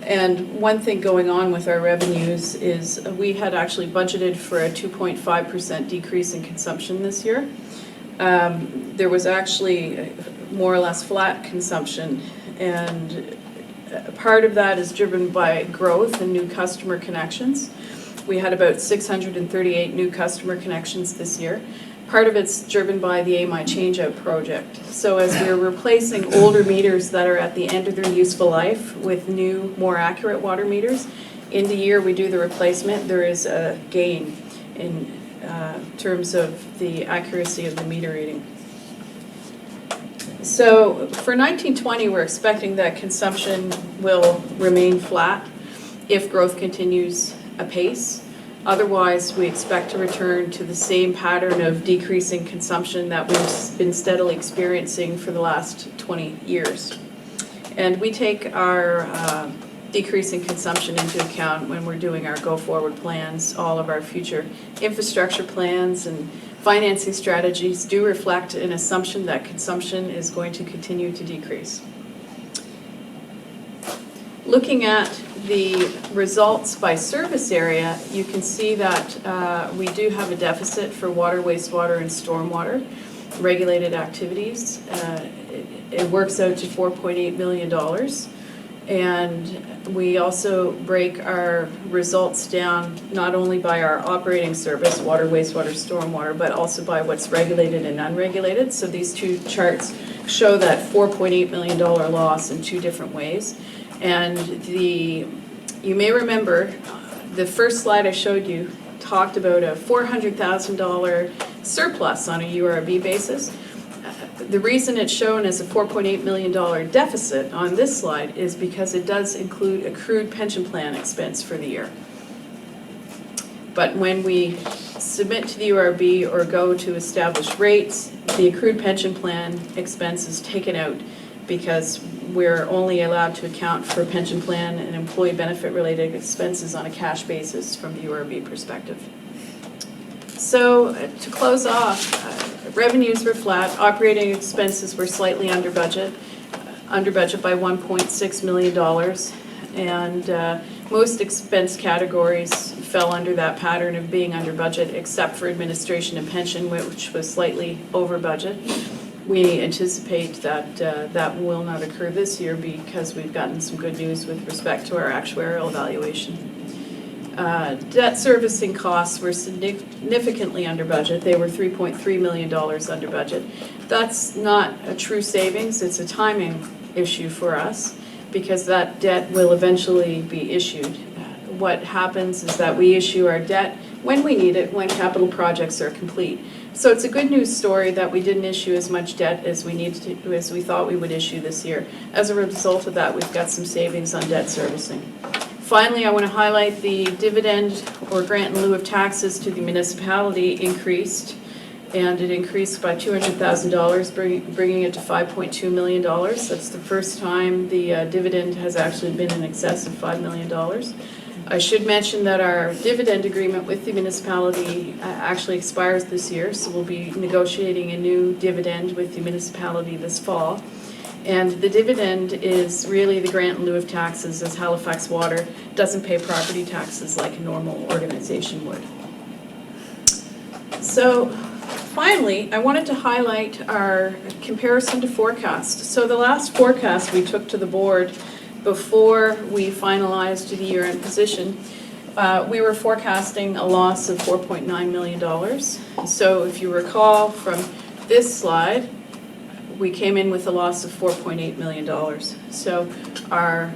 And one thing going on with our revenues is we had actually budgeted for a 2.5% decrease in consumption this year. There was actually more or less flat consumption, and part of that is driven by growth and new customer connections. We had about 638 new customer connections this year. Part of it's driven by the AMI changeout project. So as we're replacing older meters that are at the end of their useful life with new, more accurate water meters, in the year we do the replacement, there is a gain in terms of the accuracy of the meter reading. So for 1920, we're expecting that consumption will remain flat if growth continues apace. Otherwise, we expect to return to the same pattern of decreasing consumption that we've been steadily experiencing for the last 20 years. And we take our decreasing consumption into account when we're doing our go-forward plans. All of our future infrastructure plans and financing strategies do reflect an assumption that consumption is going to continue to decrease. Looking at the results by service area, you can see that we do have a deficit for water, wastewater, and stormwater regulated activities. It works out to $4.8 million. And we also break our results down not only by our operating service, water, wastewater, stormwater, but also by what's regulated and unregulated. So these two charts show that $4.8 million loss in two different ways. And you may remember the first slide I showed you talked about a $400,000 surplus on a URB basis. The reason it's shown as a $4.8 million deficit on this slide is because it does include accrued pension plan expense for the year. But when we submit to the URB or go to establish rates, the accrued pension plan expense is taken out because we're only allowed to account for pension plan and employee benefit related expenses on a cash basis from the URB perspective. So to close off, revenues were flat, operating expenses were slightly under budget by $1.6 million, and most expense categories fell under that pattern of being under budget except for administration and pension, which was slightly over budget. We anticipate that that will not occur this year because we've gotten some good news with respect to our actuarial evaluation. Debt servicing costs were significantly under budget. They were $3.3 million under budget. That's not a true savings, it's a timing issue for us because that debt will eventually be issued. What happens is that we issue our debt when we need it, when capital projects are complete. So it's a good news story that we didn't issue as much debt as we needed to, as we thought we would issue this year. As a result of that, we've got some savings on debt servicing. Finally, I want to highlight the dividend or grant in lieu of taxes to the municipality increased, and it increased by $200,000, bringing it to $5.2 million. That's the first time the dividend has actually been in excess of $5 million. I should mention that our dividend agreement with the municipality actually expires this year, so we'll be negotiating a new dividend with the municipality this fall. And the dividend is really the grant in lieu of taxes, as Halifax Water doesn't pay property taxes like a normal organization would. So finally, I wanted to highlight our comparison to forecast. So the last forecast we took to the board before we finalized the year-end position, we were forecasting a loss of $4.9 million. So if you recall from this slide, we came in with a loss of $4.8 million. So our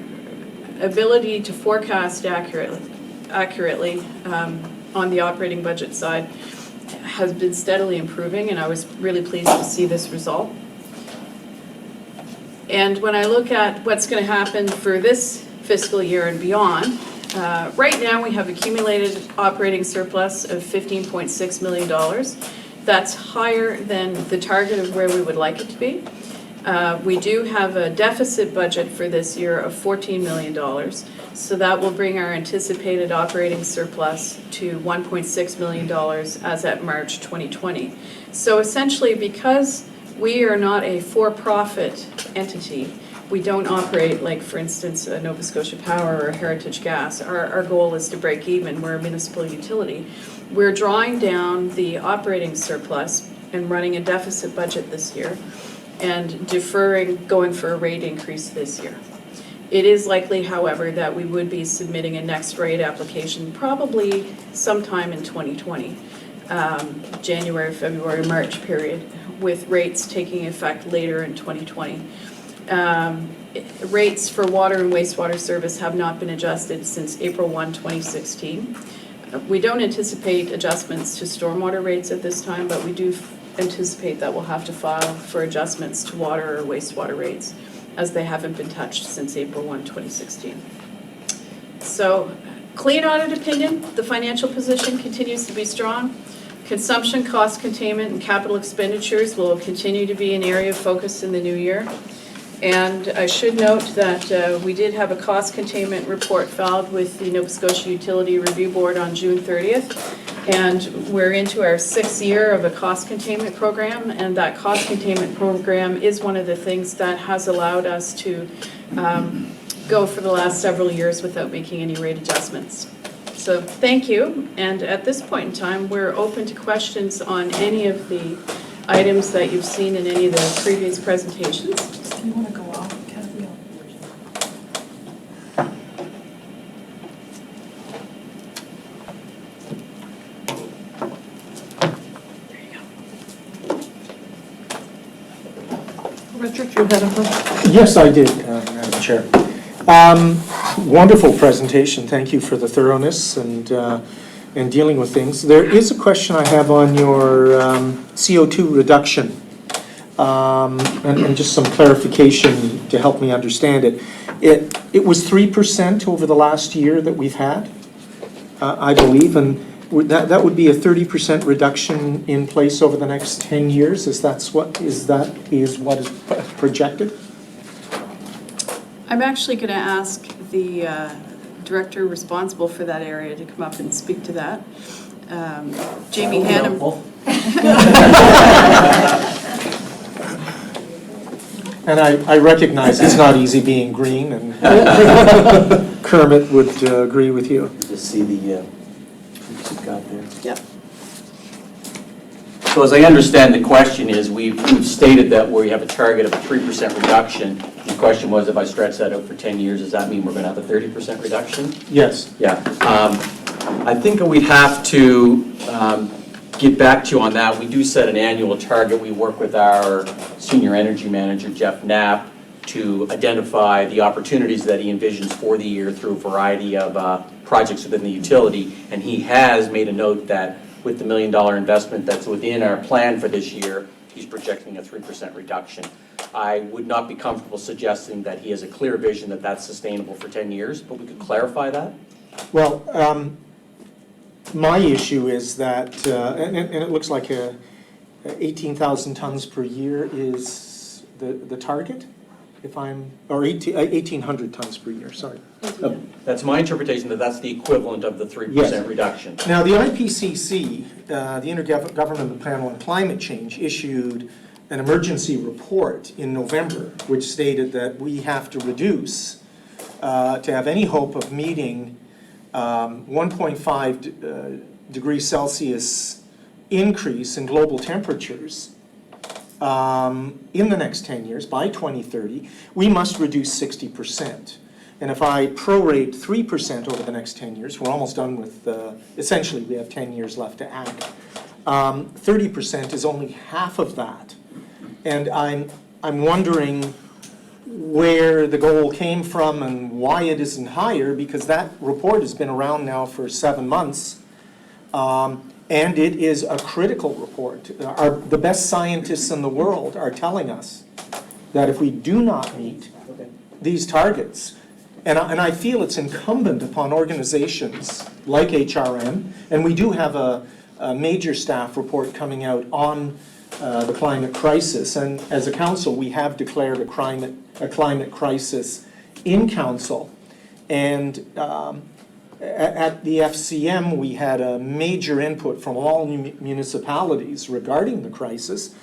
ability to forecast accurately on the operating budget side has been steadily improving, and I was really pleased to see this result. And when I look at what's going to happen for this fiscal year and beyond, right now we have accumulated operating surplus of $15.6 million. That's higher than the target of where we would like it to be. We do have a deficit budget for this year of $14 million, so that will bring our anticipated operating surplus to $1.6 million as at March 2020. So essentially, because we are not a for-profit entity, we don't operate like, for instance, Nova Scotia Power or Heritage Gas. Our goal is to break even. We're a municipal utility. We're drawing down the operating surplus and running a deficit budget this year and deferring going for a rate increase this year. It is likely, however, that we would be submitting a next rate application probably sometime in 2020, January, February, March period, with rates taking effect later in 2020. Rates for water and wastewater service have not been adjusted since April 1, 2016. We don't anticipate adjustments to stormwater rates at this time, but we do anticipate that we'll have to file for adjustments to water or wastewater rates, as they haven't been touched since April 1, 2016. So, clean audit opinion, the financial position continues to be strong. Consumption, cost containment, and capital expenditures will continue to be an area of focus in the new year. And I should note that we did have a cost containment report filed with the Nova Scotia Utility Review Board on June 30th. And we're into our 6th year of a cost containment program, and that cost containment program is one of the things that has allowed us to go for the last several years without making any rate adjustments. So thank you, and at this point in time, we're open to questions on any of the items that you've seen in any of the previous presentations. Do you want to go off, Kathy? Richard, you had a Yes, I did, Madam Chair. Wonderful presentation. Thank you for the thoroughness and dealing with things. There is a question I have on your CO2 reduction, and just some clarification to help me understand it. It was 3% over the last year that we've had, I believe, and that would be a 30% reduction in place over the next 10 years. Is what is projected? I'm actually going to ask the director responsible for that area to come up and speak to that. Jamie Hannum. And I recognize it's not easy being green, and Kermit would agree with you. Just see the you've got there. Yep. So as I understand, the question is, we've stated that we have a target of a 3% reduction. The question was, if I stretch that out for 10 years, does that mean we're going to have a 30% reduction? Yes. Yeah. I think we'd have to get back to you on that. We do set an annual target. We work with our senior energy manager, Jeff Knapp, to identify the opportunities that he envisions for the year through a variety of projects within the utility. And he has made a note that with the $1 million investment that's within our plan for this year, he's projecting a 3% reduction. I would not be comfortable suggesting that he has a clear vision that that's sustainable for 10 years, but we could clarify that. Well, my issue is that, and it looks like 18,000 tons per year is the target, if I'm, or 1,800 tons per year, sorry. That's my interpretation, that that's the equivalent of the 3% Yes. reduction. Now, the IPCC, the Intergovernmental Panel on Climate Change, issued an emergency report in November, which stated that we have to reduce, to have any hope of meeting 1.5 degrees Celsius increase in global temperatures in the next 10 years, by 2030, we must reduce 60%. And if I prorate 3% over the next 10 years, we're almost done with, essentially we have 10 years left to act. 30% is only half of that. And I'm wondering where the goal came from and why it isn't higher, because that report has been around now for 7 months. And it is a critical report. The best scientists in the world are telling us that if we do not meet these targets, and I feel it's incumbent upon organizations like HRM, and we do have a major staff report coming out on the climate crisis, and as a council we have declared a climate crisis in council, and at the FCM we had a major input from all municipalities regarding the crisis,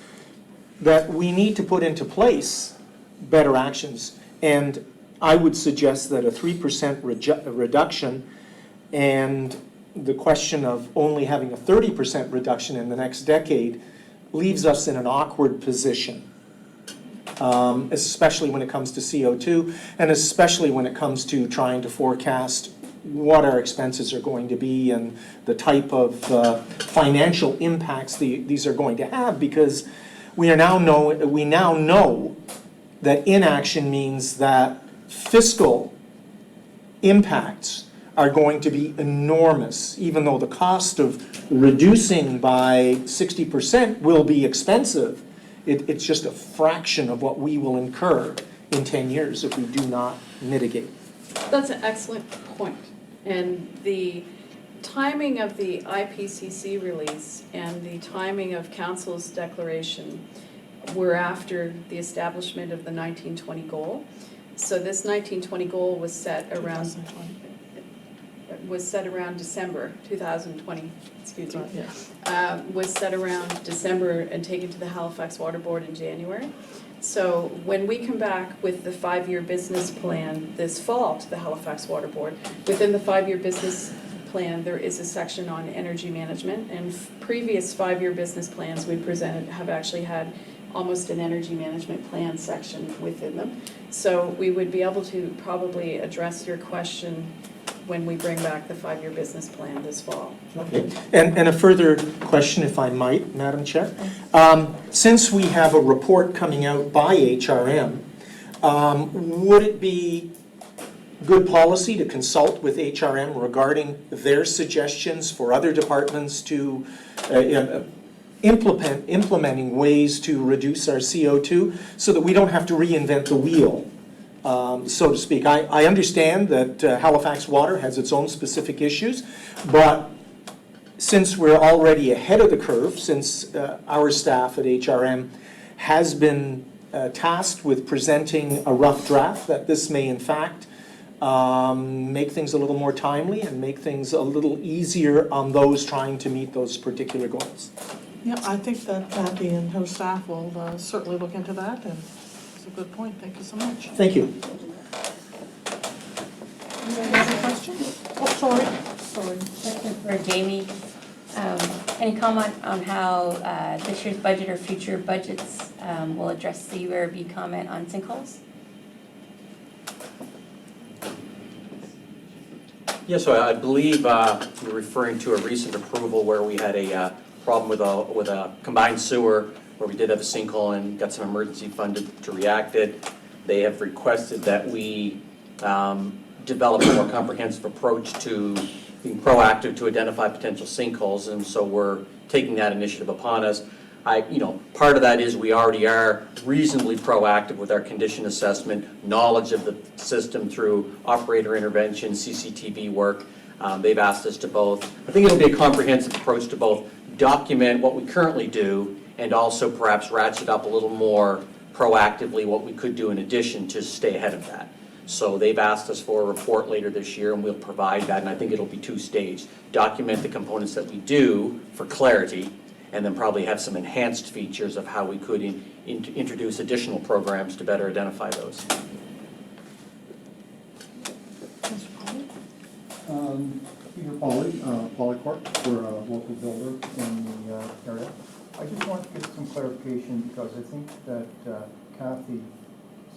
that we need to put into place better actions. And I would suggest that a 3% reduction and the question of only having a 30% reduction in the next decade leaves us in an awkward position, especially when it comes to CO2 and especially when it comes to trying to forecast what our expenses are going to be and the type of financial impacts these are going to have, because we now know that inaction means that fiscal impacts are going to be enormous, even though the cost of reducing by 60% will be expensive. It's just a fraction of what we will incur in 10 years if we do not mitigate. That's an excellent point. And the timing of the IPCC release and the timing of Council's declaration were after the establishment of the 1920 goal. So this 1920 goal was set around December 2020, excuse me, was set around December and taken to the Halifax Water Board in January. So when we come back with the 5-year business plan this fall to the Halifax Water Board, within the 5-year business plan there is a section on energy management, and previous 5-year business plans we presented have actually had almost an energy management plan section within them. So we would be able to probably address your question when we bring back the 5-year business plan this fall. Okay. And a further question, if I might, Madam Chair. Since we have a report coming out by HRM, would it be good policy to consult with HRM regarding their suggestions for other departments to implementing ways to reduce our CO2 so that we don't have to reinvent the wheel, so to speak? I understand that Halifax Water has its own specific issues, but since we're already ahead of the curve, since our staff at HRM has been tasked with presenting a rough draft, that this may in fact make things a little more timely and make things a little easier on those trying to meet those particular goals. Yeah, I think that Kathy and her staff will certainly look into that, and it's a good point. Thank you so much. Thank you. Any other questions? Oh, sorry. Question for Jamie. Any comment on how this year's budget or future budgets will address the URB comment on sinkholes? Yeah, so I believe you're referring to a recent approval where we had a problem with a combined sewer where we did have a sinkhole and got some emergency funded to react it. They have requested that we develop a more comprehensive approach to being proactive to identify potential sinkholes, and so we're taking that initiative upon us. Part of that is we already are reasonably proactive with our condition assessment, knowledge of the system through operator intervention, CCTV work. They've asked us to both, I think it'll be a comprehensive approach to both document what we currently do and also perhaps ratchet up a little more proactively what we could do in addition to stay ahead of that. So they've asked us for a report later this year, and we'll provide that, and I think it'll be two-staged. Document the components that we do for clarity, and then probably have some enhanced features of how we could introduce additional programs to better identify those. Peter Polycorp, we're a local builder in the area. I just want to get some clarification because I think that Kathy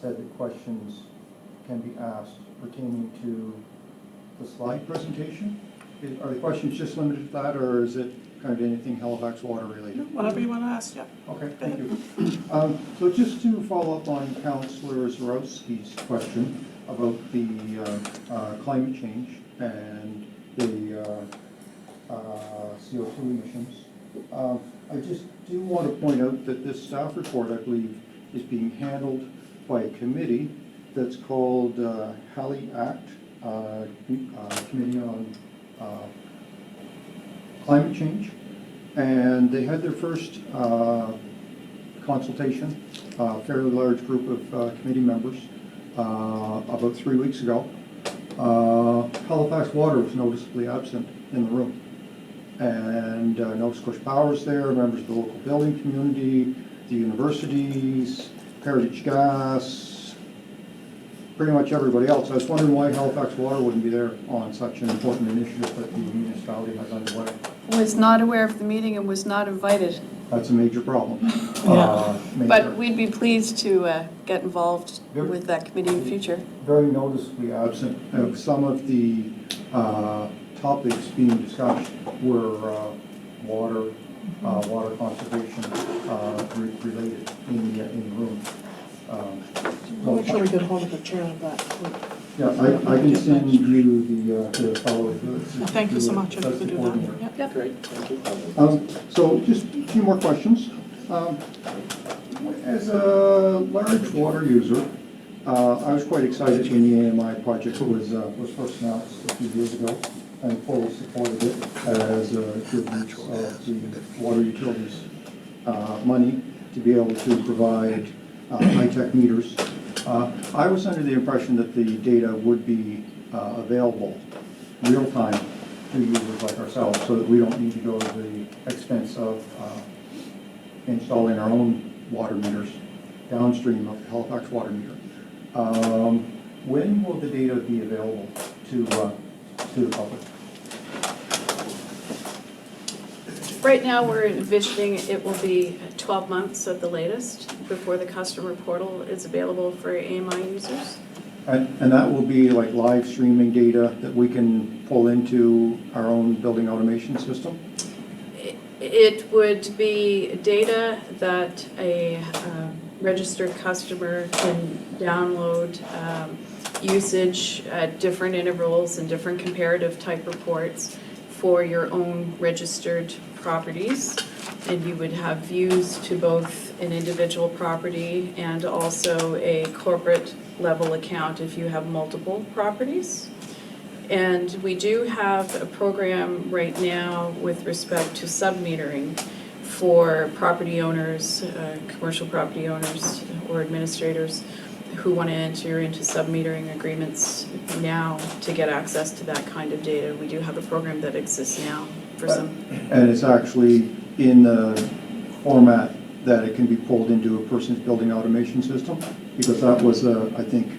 said that questions can be asked pertaining to the slide presentation. Are the questions just limited to that, or is it kind of anything Halifax Water related? Whatever you want to ask, yeah. Okay, thank you. So just to follow up on Councillor Zarowski's question about the climate change and the CO2 emissions, I just do want to point out that this staff report, I believe, is being handled by a committee that's called Hali Act, Committee on Climate Change, and they had their first consultation, a fairly large group of committee members, about 3 weeks ago. Halifax Water was noticeably absent in the room, and Nova Scotia Power was there, members of the local building community, the universities, Heritage Gas, pretty much everybody else. I was wondering why Halifax Water wouldn't be there on such an important initiative that the municipality has underway. Was not aware of the meeting and was not invited. That's a major problem. Major. But we'd be pleased to get involved with that committee in the future. Very noticeably absent. Some of the topics being discussed were water conservation related in the room. We'll make sure we get hold of the chair of that. Yeah, I can send you the follow. Thank you so much if you could do that. Yep. Great, thank you. So just a few more questions. As a large water user, I was quite excited when the AMI project was first announced a few years ago, and fully supported it as a good use of the water utilities money to be able to provide high-tech meters. I was under the impression that the data would be available real-time to users like ourselves, so that we don't need to go to the expense of installing our own water meters downstream of the Halifax water meter. When will the data be available to the public? Right now, we're envisioning it will be 12 months at the latest before the customer portal is available for AMI users. And that will be like live streaming data that we can pull into our own building automation system? It would be data that a registered customer can download usage at different intervals and different comparative type reports for your own registered properties, and you would have views to both an individual property and also a corporate level account if you have multiple properties. And we do have a program right now with respect to sub-metering for property owners, commercial property owners or administrators who want to enter into sub-metering agreements now to get access to that kind of data. We do have a program that exists now for some. And it's actually in the format that it can be pulled into a person's building automation system? Because that was, I think,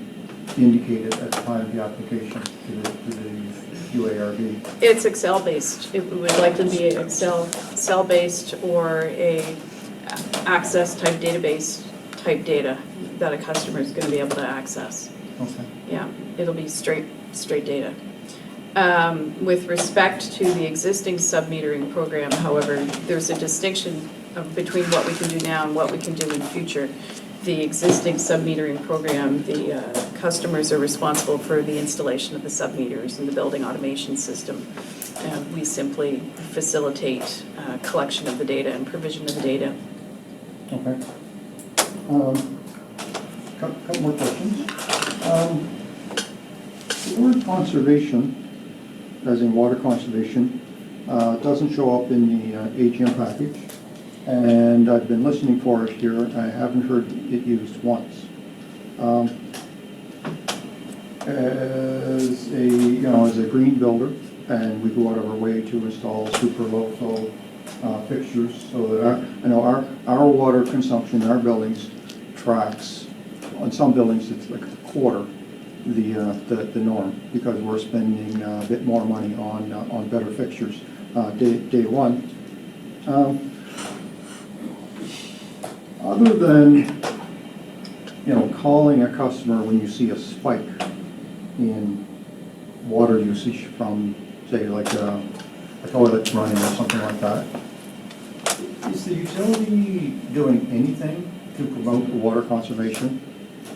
indicated at the time of the application to the UARB? It's Excel-based. It would likely be Excel-based or a access type database type data that a customer is going to be able to access. Okay. Yeah, it'll be straight data. With respect to the existing sub-metering program, however, there's a distinction between what we can do now and what we can do in the future. The existing sub-metering program, the customers are responsible for the installation of the sub-meters and the building automation system. We simply facilitate collection of the data and provision of the data. Okay. Couple more questions. The word conservation, as in water conservation, doesn't show up in the AGM package. And I've been listening for it here. I haven't heard it used once. As a green builder, and we go out of our way to install super low flow fixtures, so that our water consumption in our buildings tracks. On some buildings, it's like a quarter the norm, because we're spending a bit more money on better fixtures day one. Other than, calling a customer when you see a spike in water usage from, say, like a toilet running or something like that, is the utility doing anything to promote water conservation?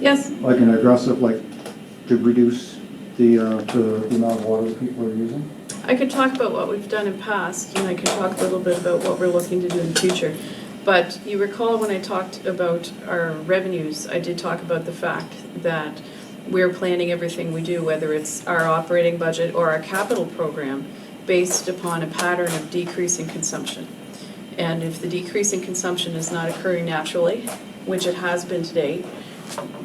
Yes. Like an aggressive, to reduce the amount of water that people are using? I could talk about what we've done in past, and I could talk a little bit about what we're looking to do in the future. But you recall when I talked about our revenues, I did talk about the fact that we're planning everything we do, whether it's our operating budget or our capital program, based upon a pattern of decreasing consumption. And if the decrease in consumption is not occurring naturally, which it has been to date,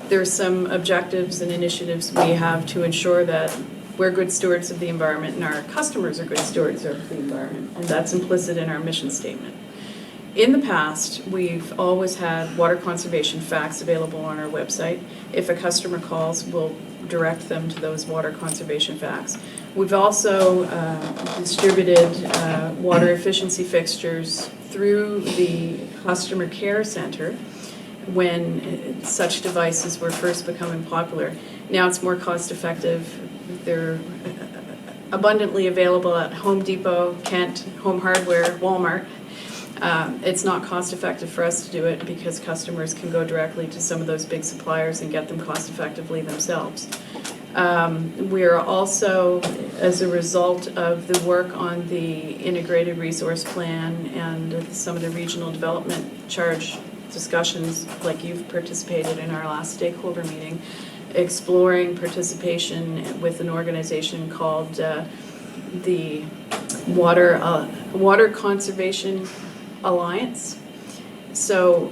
there's some objectives and initiatives we have to ensure that we're good stewards of the environment and our customers are good stewards of the environment. And that's implicit in our mission statement. In the past, we've always had water conservation facts available on our website. If a customer calls, we'll direct them to those water conservation facts. We've also distributed water efficiency fixtures through the customer care center when such devices were first becoming popular. Now it's more cost effective. They're abundantly available at Home Depot, Kent, Home Hardware, Walmart. It's not cost effective for us to do it because customers can go directly to some of those big suppliers and get them cost effectively themselves. We're also, as a result of the work on the integrated resource plan and some of the regional development charge discussions, like you've participated in our last stakeholder meeting, exploring participation with an organization called the Water Conservation Alliance. So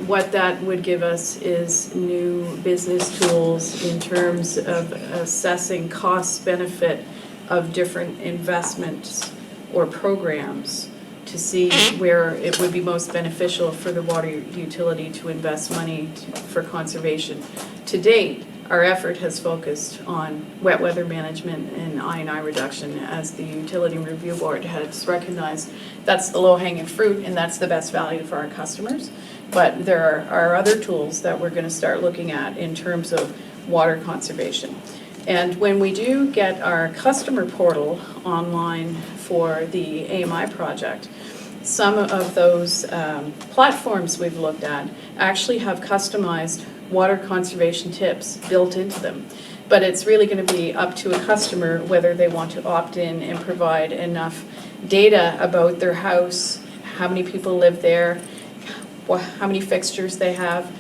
what that would give us is new business tools in terms of assessing cost benefit of different investments or programs to see where it would be most beneficial for the water utility to invest money for conservation. To date, our effort has focused on wet weather management and I&I reduction, as the Utility Review Board has recognized that's the low-hanging fruit and that's the best value for our customers. But there are other tools that we're going to start looking at in terms of water conservation. And when we do get our customer portal online for the AMI project, some of those platforms we've looked at actually have customized water conservation tips built into them. But it's really going to be up to a customer whether they want to opt in and provide enough data about their house, how many people live there, how many fixtures they have,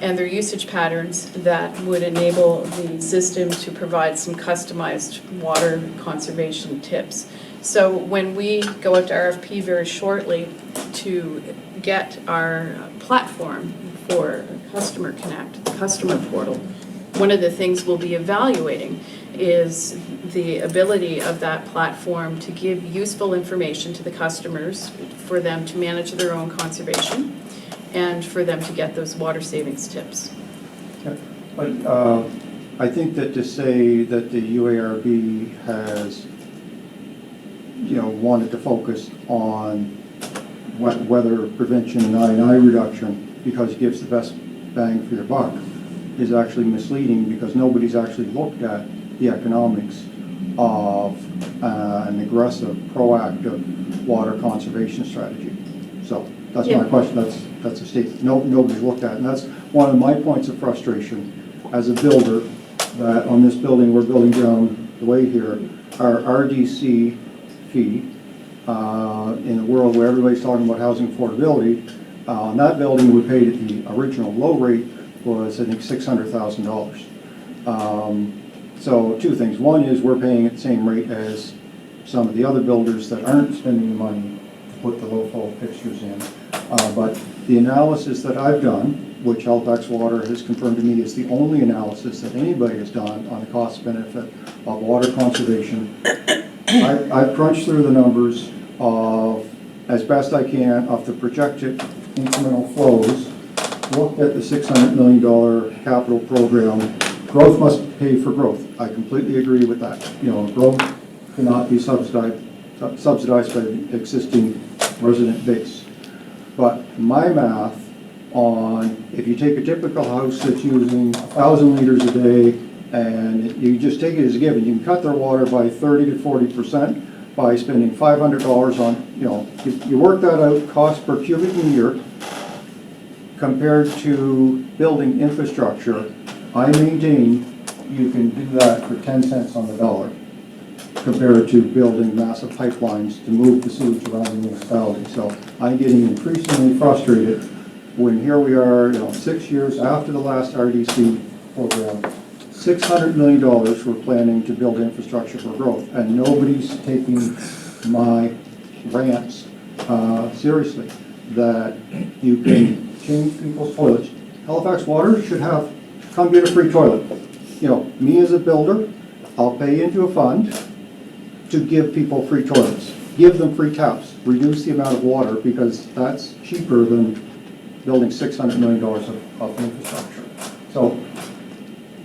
and their usage patterns that would enable the system to provide some customized water conservation tips. So when we go out to RFP very shortly to get our platform for Customer Connect, the customer portal, one of the things we'll be evaluating is the ability of that platform to give useful information to the customers for them to manage their own conservation and for them to get those water savings tips. Yeah. But I think that to say that the UARB has wanted to focus on weather prevention and I&I reduction because it gives the best bang for your buck is actually misleading because nobody's actually looked at the economics of an aggressive, proactive water conservation strategy. So that's my question. That's a statement. Nobody's looked at it. And that's one of my points of frustration as a builder, that on this building we're building down the way here, our RDC fee in a world where everybody's talking about housing affordability, on that building we paid at the original low rate was I think $600,000. So two things. One is we're paying at the same rate as some of the other builders that aren't spending the money to put the low flow fixtures in. But the analysis that I've done, which Halifax Water has confirmed to me is the only analysis that anybody has done on the cost benefit of water conservation, I've crunched through the numbers of, as best I can, of the projected incremental flows, looked at the $600 million capital program. Growth must pay for growth. I completely agree with that. Growth cannot be subsidized by the existing resident base. But my math on, if you take a typical house that's using 1,000 liters a day and you just take it as a given, you can cut their water by 30 to 40% by spending $500 on, you work that out, cost per cubic meter compared to building infrastructure. I maintain you can do that for 10 cents on the dollar compared to building massive pipelines to move the sewage around the municipality. So I'm getting increasingly frustrated when here we are, 6 years after the last RDC program, $600 million we're planning to build infrastructure for growth, and nobody's taking my rants seriously, that you can change people's toilets. Halifax Water should have, come get a free toilet. Me as a builder, I'll pay into a fund to give people free toilets. Give them free taps. Reduce the amount of water because that's cheaper than building $600 million of infrastructure. So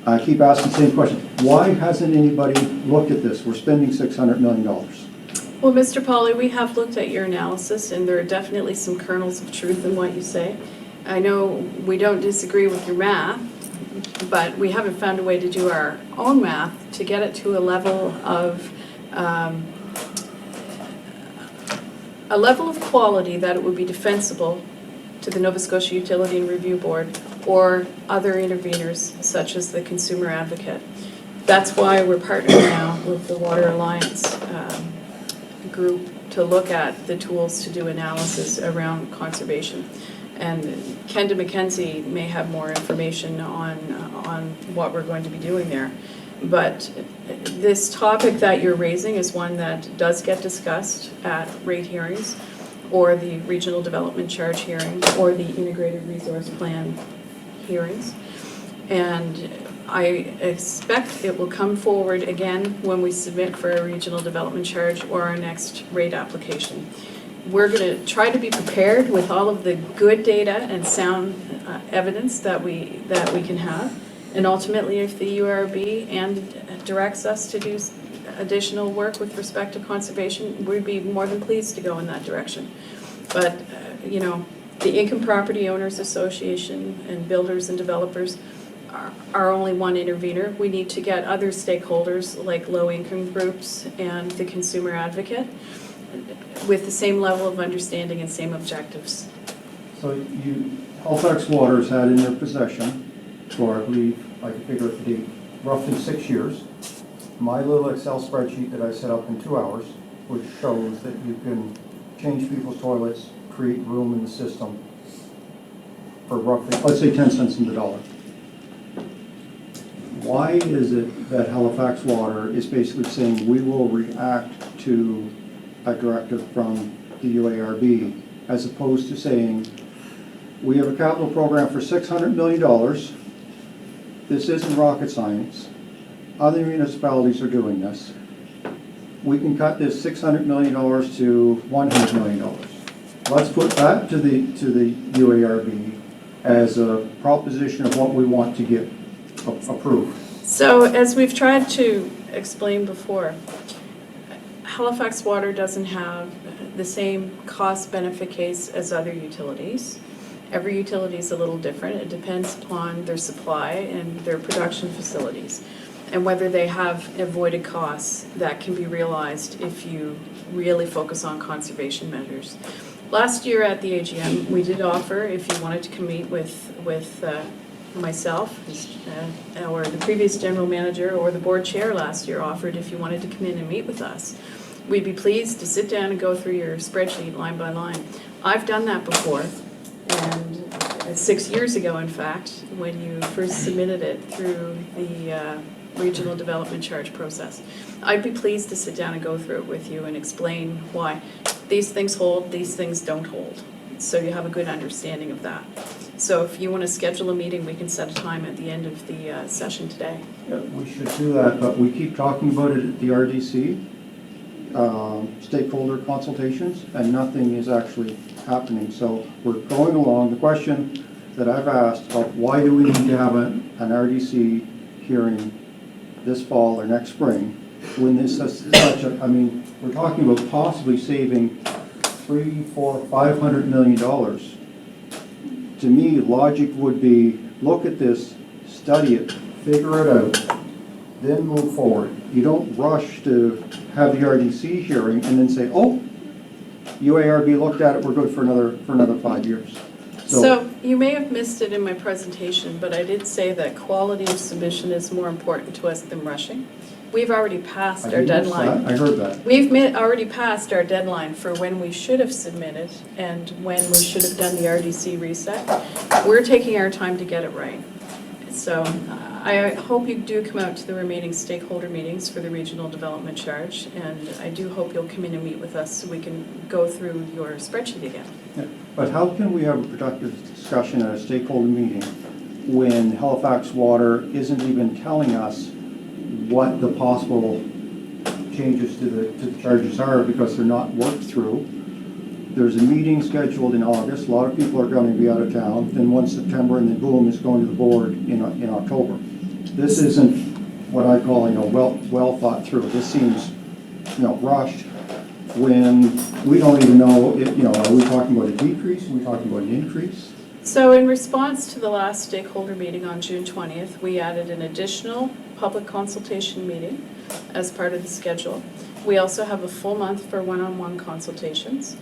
I keep asking the same question. Why hasn't anybody looked at this? We're spending $600 million. Well, Mr. Pauly, we have looked at your analysis, and there are definitely some kernels of truth in what you say. I know we don't disagree with your math, but we haven't found a way to do our own math to get it to a level of quality that it would be defensible to the Nova Scotia Utility and Review Board or other interveners such as the Consumer Advocate. That's why we're partnering now with the Water Alliance group to look at the tools to do analysis around conservation. And Kenda McKenzie may have more information on what we're going to be doing there. But this topic that you're raising is one that does get discussed at rate hearings or the regional development charge hearing or the integrated resource plan hearings. And I expect it will come forward again when we submit for a regional development charge or our next rate application. We're going to try to be prepared with all of the good data and sound evidence that we can have. And ultimately, if the URB directs us to do additional work with respect to conservation, we'd be more than pleased to go in that direction. But, the Income Property Owners Association and builders and developers are only one intervener. We need to get other stakeholders like low-income groups and the Consumer Advocate with the same level of understanding and same objectives. So Halifax Water's had in their possession for, I believe, I can figure out the date, roughly 6 years, my little Excel spreadsheet that I set up in 2 hours, which shows that you can change people's toilets, create room in the system for roughly, let's say 10 cents on the dollar. Why is it that Halifax Water is basically saying we will react to a directive from the UARB as opposed to saying we have a capital program for $600 million. This isn't rocket science. Other municipalities are doing this. We can cut this $600 million to $100 million. Let's put that to the UARB as a proposition of what we want to get approved. So as we've tried to explain before, Halifax Water doesn't have the same cost-benefit case as other utilities. Every utility is a little different. It depends upon their supply and their production facilities, and whether they have avoided costs that can be realized if you really focus on conservation measures. Last year at the AGM, we did offer, if you wanted to come meet with myself, or the previous general manager, or the board chair last year offered if you wanted to come in and meet with us. We'd be pleased to sit down and go through your spreadsheet line by line. I've done that before, and 6 years ago, in fact, when you first submitted it through the regional development charge process. I'd be pleased to sit down and go through it with you and explain why these things hold, these things don't hold, so you have a good understanding of that. So if you want to schedule a meeting, we can set a time at the end of the session today. Yeah, we should do that, but we keep talking about it at the RDC, stakeholder consultations, and nothing is actually happening. So we're going along. The question that I've asked of why do we need to have an RDC hearing this fall or next spring when this is such a, I mean, we're talking about possibly saving $300, $400, $500 million. To me, logic would be look at this, study it, figure it out, then move forward. You don't rush to have the RDC hearing and then say, oh, UARB looked at it, we're good for another 5 years. So you may have missed it in my presentation, but I did say that quality of submission is more important to us than rushing. We've already passed our deadline. I heard that. We've already passed our deadline for when we should have submitted and when we should have done the RDC reset. We're taking our time to get it right. So I hope you do come out to the remaining stakeholder meetings for the regional development charge, and I do hope you'll come in and meet with us so we can go through your spreadsheet again. Yeah. But how can we have a productive discussion at a stakeholder meeting when Halifax Water isn't even telling us what the possible changes to the charges are because they're not worked through? There's a meeting scheduled in August. A lot of people are going to be out of town. Then one September, and then boom, it's going to the board in October. This isn't what I call, well thought through. This seems, rushed when we don't even know if, are we talking about a decrease? Are we talking about an increase? So in response to the last stakeholder meeting on June 20th, we added an additional public consultation meeting as part of the schedule. We also have a full month for one-on-one consultations.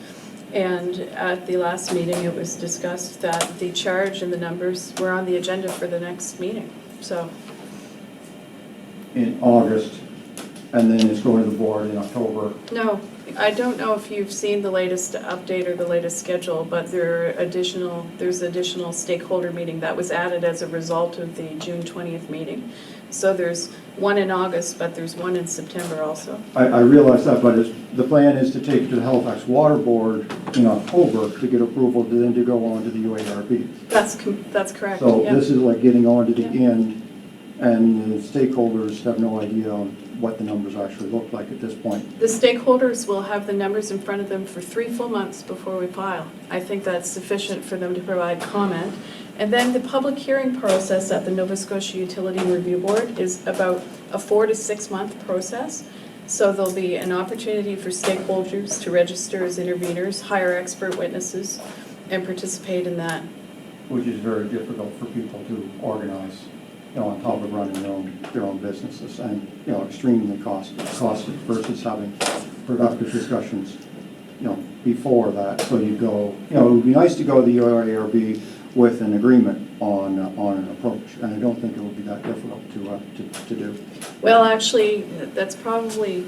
And at the last meeting, it was discussed that the charge and the numbers were on the agenda for the next meeting. So In August, and then it's going to the board in October. no, I don't know if you've seen the latest update or the latest schedule, but there's additional stakeholder meeting that was added as a result of the June 20th meeting. So there's one in August, but there's one in September also. I realize that, but the plan is to take it to the Halifax Water Board in October to get approval, to then to go on to the UARB. That's correct. So yeah. this is like getting on to the Yeah. end, and the stakeholders have no idea on what the numbers actually look like at this point. The stakeholders will have the numbers in front of them for 3 full months before we file. I think that's sufficient for them to provide comment. And then the public hearing process at the Nova Scotia Utility Review Board is about a 4 to 6 month process. So there'll be an opportunity for stakeholders to register as interveners, hire expert witnesses, and participate in that. Which is very difficult for people to organize, on top of running their own businesses, and, extremely costly versus having productive discussions, before that. So you go, it would be nice to go to the UARB with an agreement on an approach, and I don't think it would be that difficult to do. Well, actually, that's probably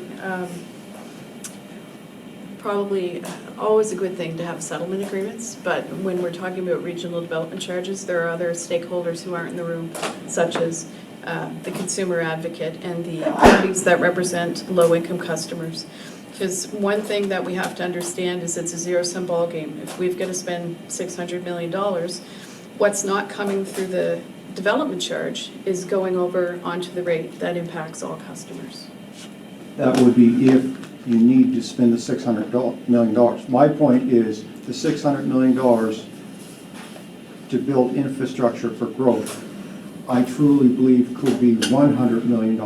always a good thing to have settlement agreements, but when we're talking about regional development charges, there are other stakeholders who aren't in the room, such as the consumer advocate and the parties that represent low-income customers. Because one thing that we have to understand is it's a zero-sum ballgame. If we've got to spend $600 million, what's not coming through the development charge is going over onto the rate that impacts all customers. That would be if you need to spend the $600 million. My point is the $600 million to build infrastructure for growth, I truly believe could be $100 million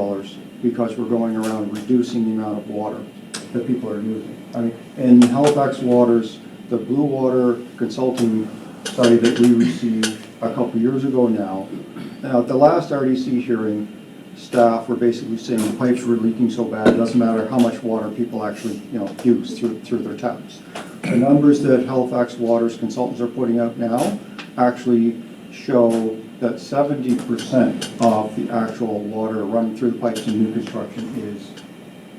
because we're going around reducing the amount of water that people are using. I mean, in Halifax Waters, the Blue Water Consulting study that we received a couple years ago now, at the last RDC hearing, staff were basically saying the pipes were leaking so bad, it doesn't matter how much water people actually, use through their taps. The numbers that Halifax Water's consultants are putting out now actually show that 70% of the actual water running through the pipes in new construction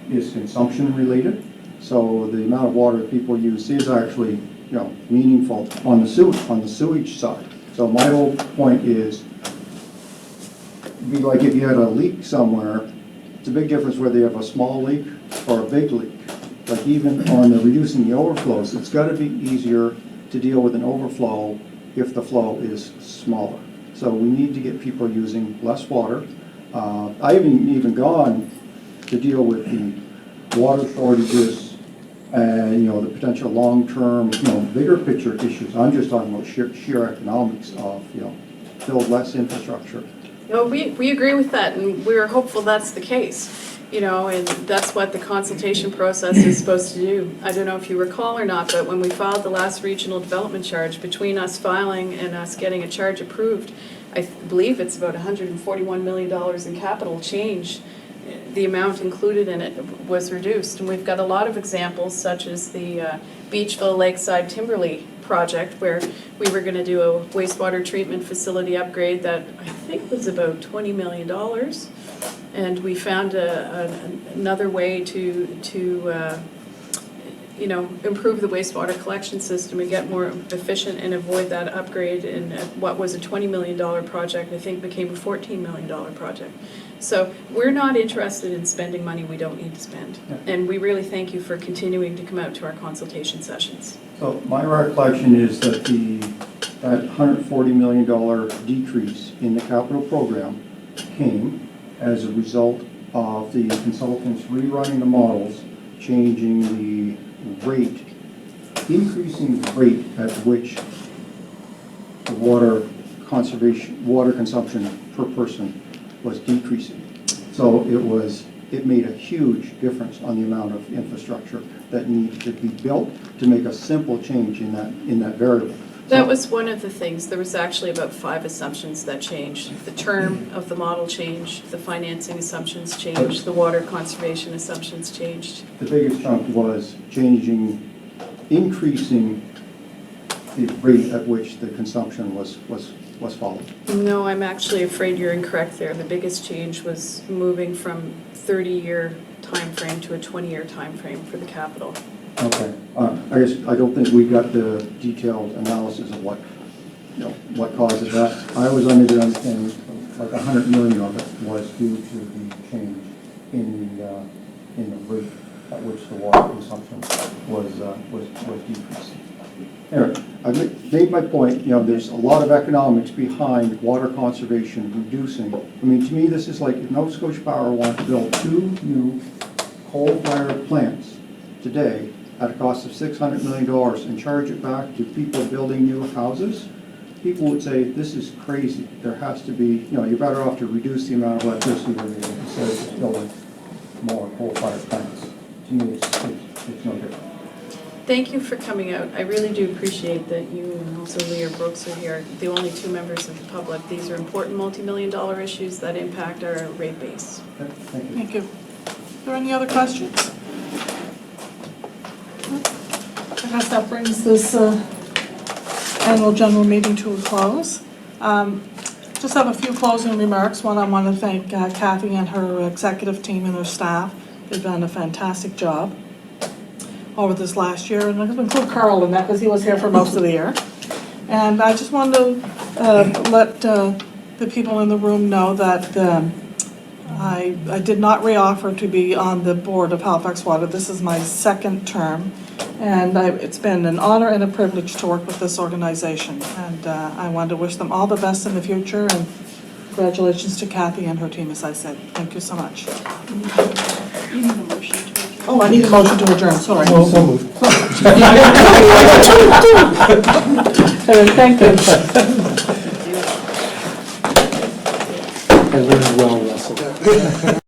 is consumption related. So the amount of water that people use is actually, meaningful on the sewage side. So my whole point is, be like if you had a leak somewhere, it's a big difference whether you have a small leak or a big leak. Like even on the reducing the overflows, it's got to be easier to deal with an overflow if the flow is smaller. So we need to get people using less water. I haven't even gone to deal with the water shortages and the potential long-term, bigger picture issues. I'm just talking about sheer economics of build less infrastructure. No, we agree with that, and we're hopeful that's the case, and that's what the consultation process is supposed to do. I don't know if you recall or not, but when we filed the last regional development charge, between us filing and us getting a charge approved, I believe it's about $141 million in capital change. The amount included in it was reduced, and we've got a lot of examples, such as the Beachville Lakeside Timberley project, where we were going to do a wastewater treatment facility upgrade that I think was about $20 million, and we found another way to improve the wastewater collection system and get more efficient and avoid that upgrade. And what was a $20 million project, I think, became a $14 million project. So we're not interested in spending money we don't need to spend. And we really thank you for continuing to come out to our consultation sessions. So my recollection is that that $140 million decrease in the capital program came as a result of the consultants rerunning the models, changing the rate, increasing the rate at which the water consumption per person was decreasing. So it made a huge difference on the amount of infrastructure that needed to be built to make a simple change in that variable. That was one of the things. There was actually about 5 assumptions that changed. The term of the model changed, the financing assumptions changed, the water conservation assumptions changed. The biggest chunk was increasing the rate at which the consumption was followed. No, I'm actually afraid you're incorrect there. The biggest change was moving from 30-year time frame to a 20-year time frame for the capital. Okay. I guess I don't think we got the detailed analysis of what causes that. I was under the understanding like $100 million of it was due to the change in the rate at which the water consumption was decreasing. Anyway, I made my point. There's a lot of economics behind water conservation reducing. I mean, to me, this is like if Nova Scotia Power wanted to build 2 new coal-fired plants today at a cost of $600 million and charge it back to people building new houses, people would say, this is crazy. There has to be, you're better off to reduce the amount of electricity we're using instead of just building more coal-fired plants. To me, it's no different. Thank you for coming out. I really do appreciate that you and also Leah Brooks are here, the only 2 members of the public. These are important multi-million-dollar issues that impact our rate base. Okay, thank you. Thank you. Are there any other questions? I guess that brings this annual general meeting to a close. Just have a few closing remarks. One, I want to thank Kathy and her executive team and her staff. They've done a fantastic job over this last year, and I'm going to include Carl in that because he was here for most of the year. And I just wanted to let the people in the room know that I did not reoffer to be on the board of Halifax Water. This is my 2nd term, and it's been an honor and a privilege to work with this organization. And I want to wish them all the best in the future, and congratulations to Kathy and her team, as I said. Thank you so much. You need a motion to adjourn. Oh, I need a motion to adjourn, sorry. So moved. Thank you. I learned well, Russell.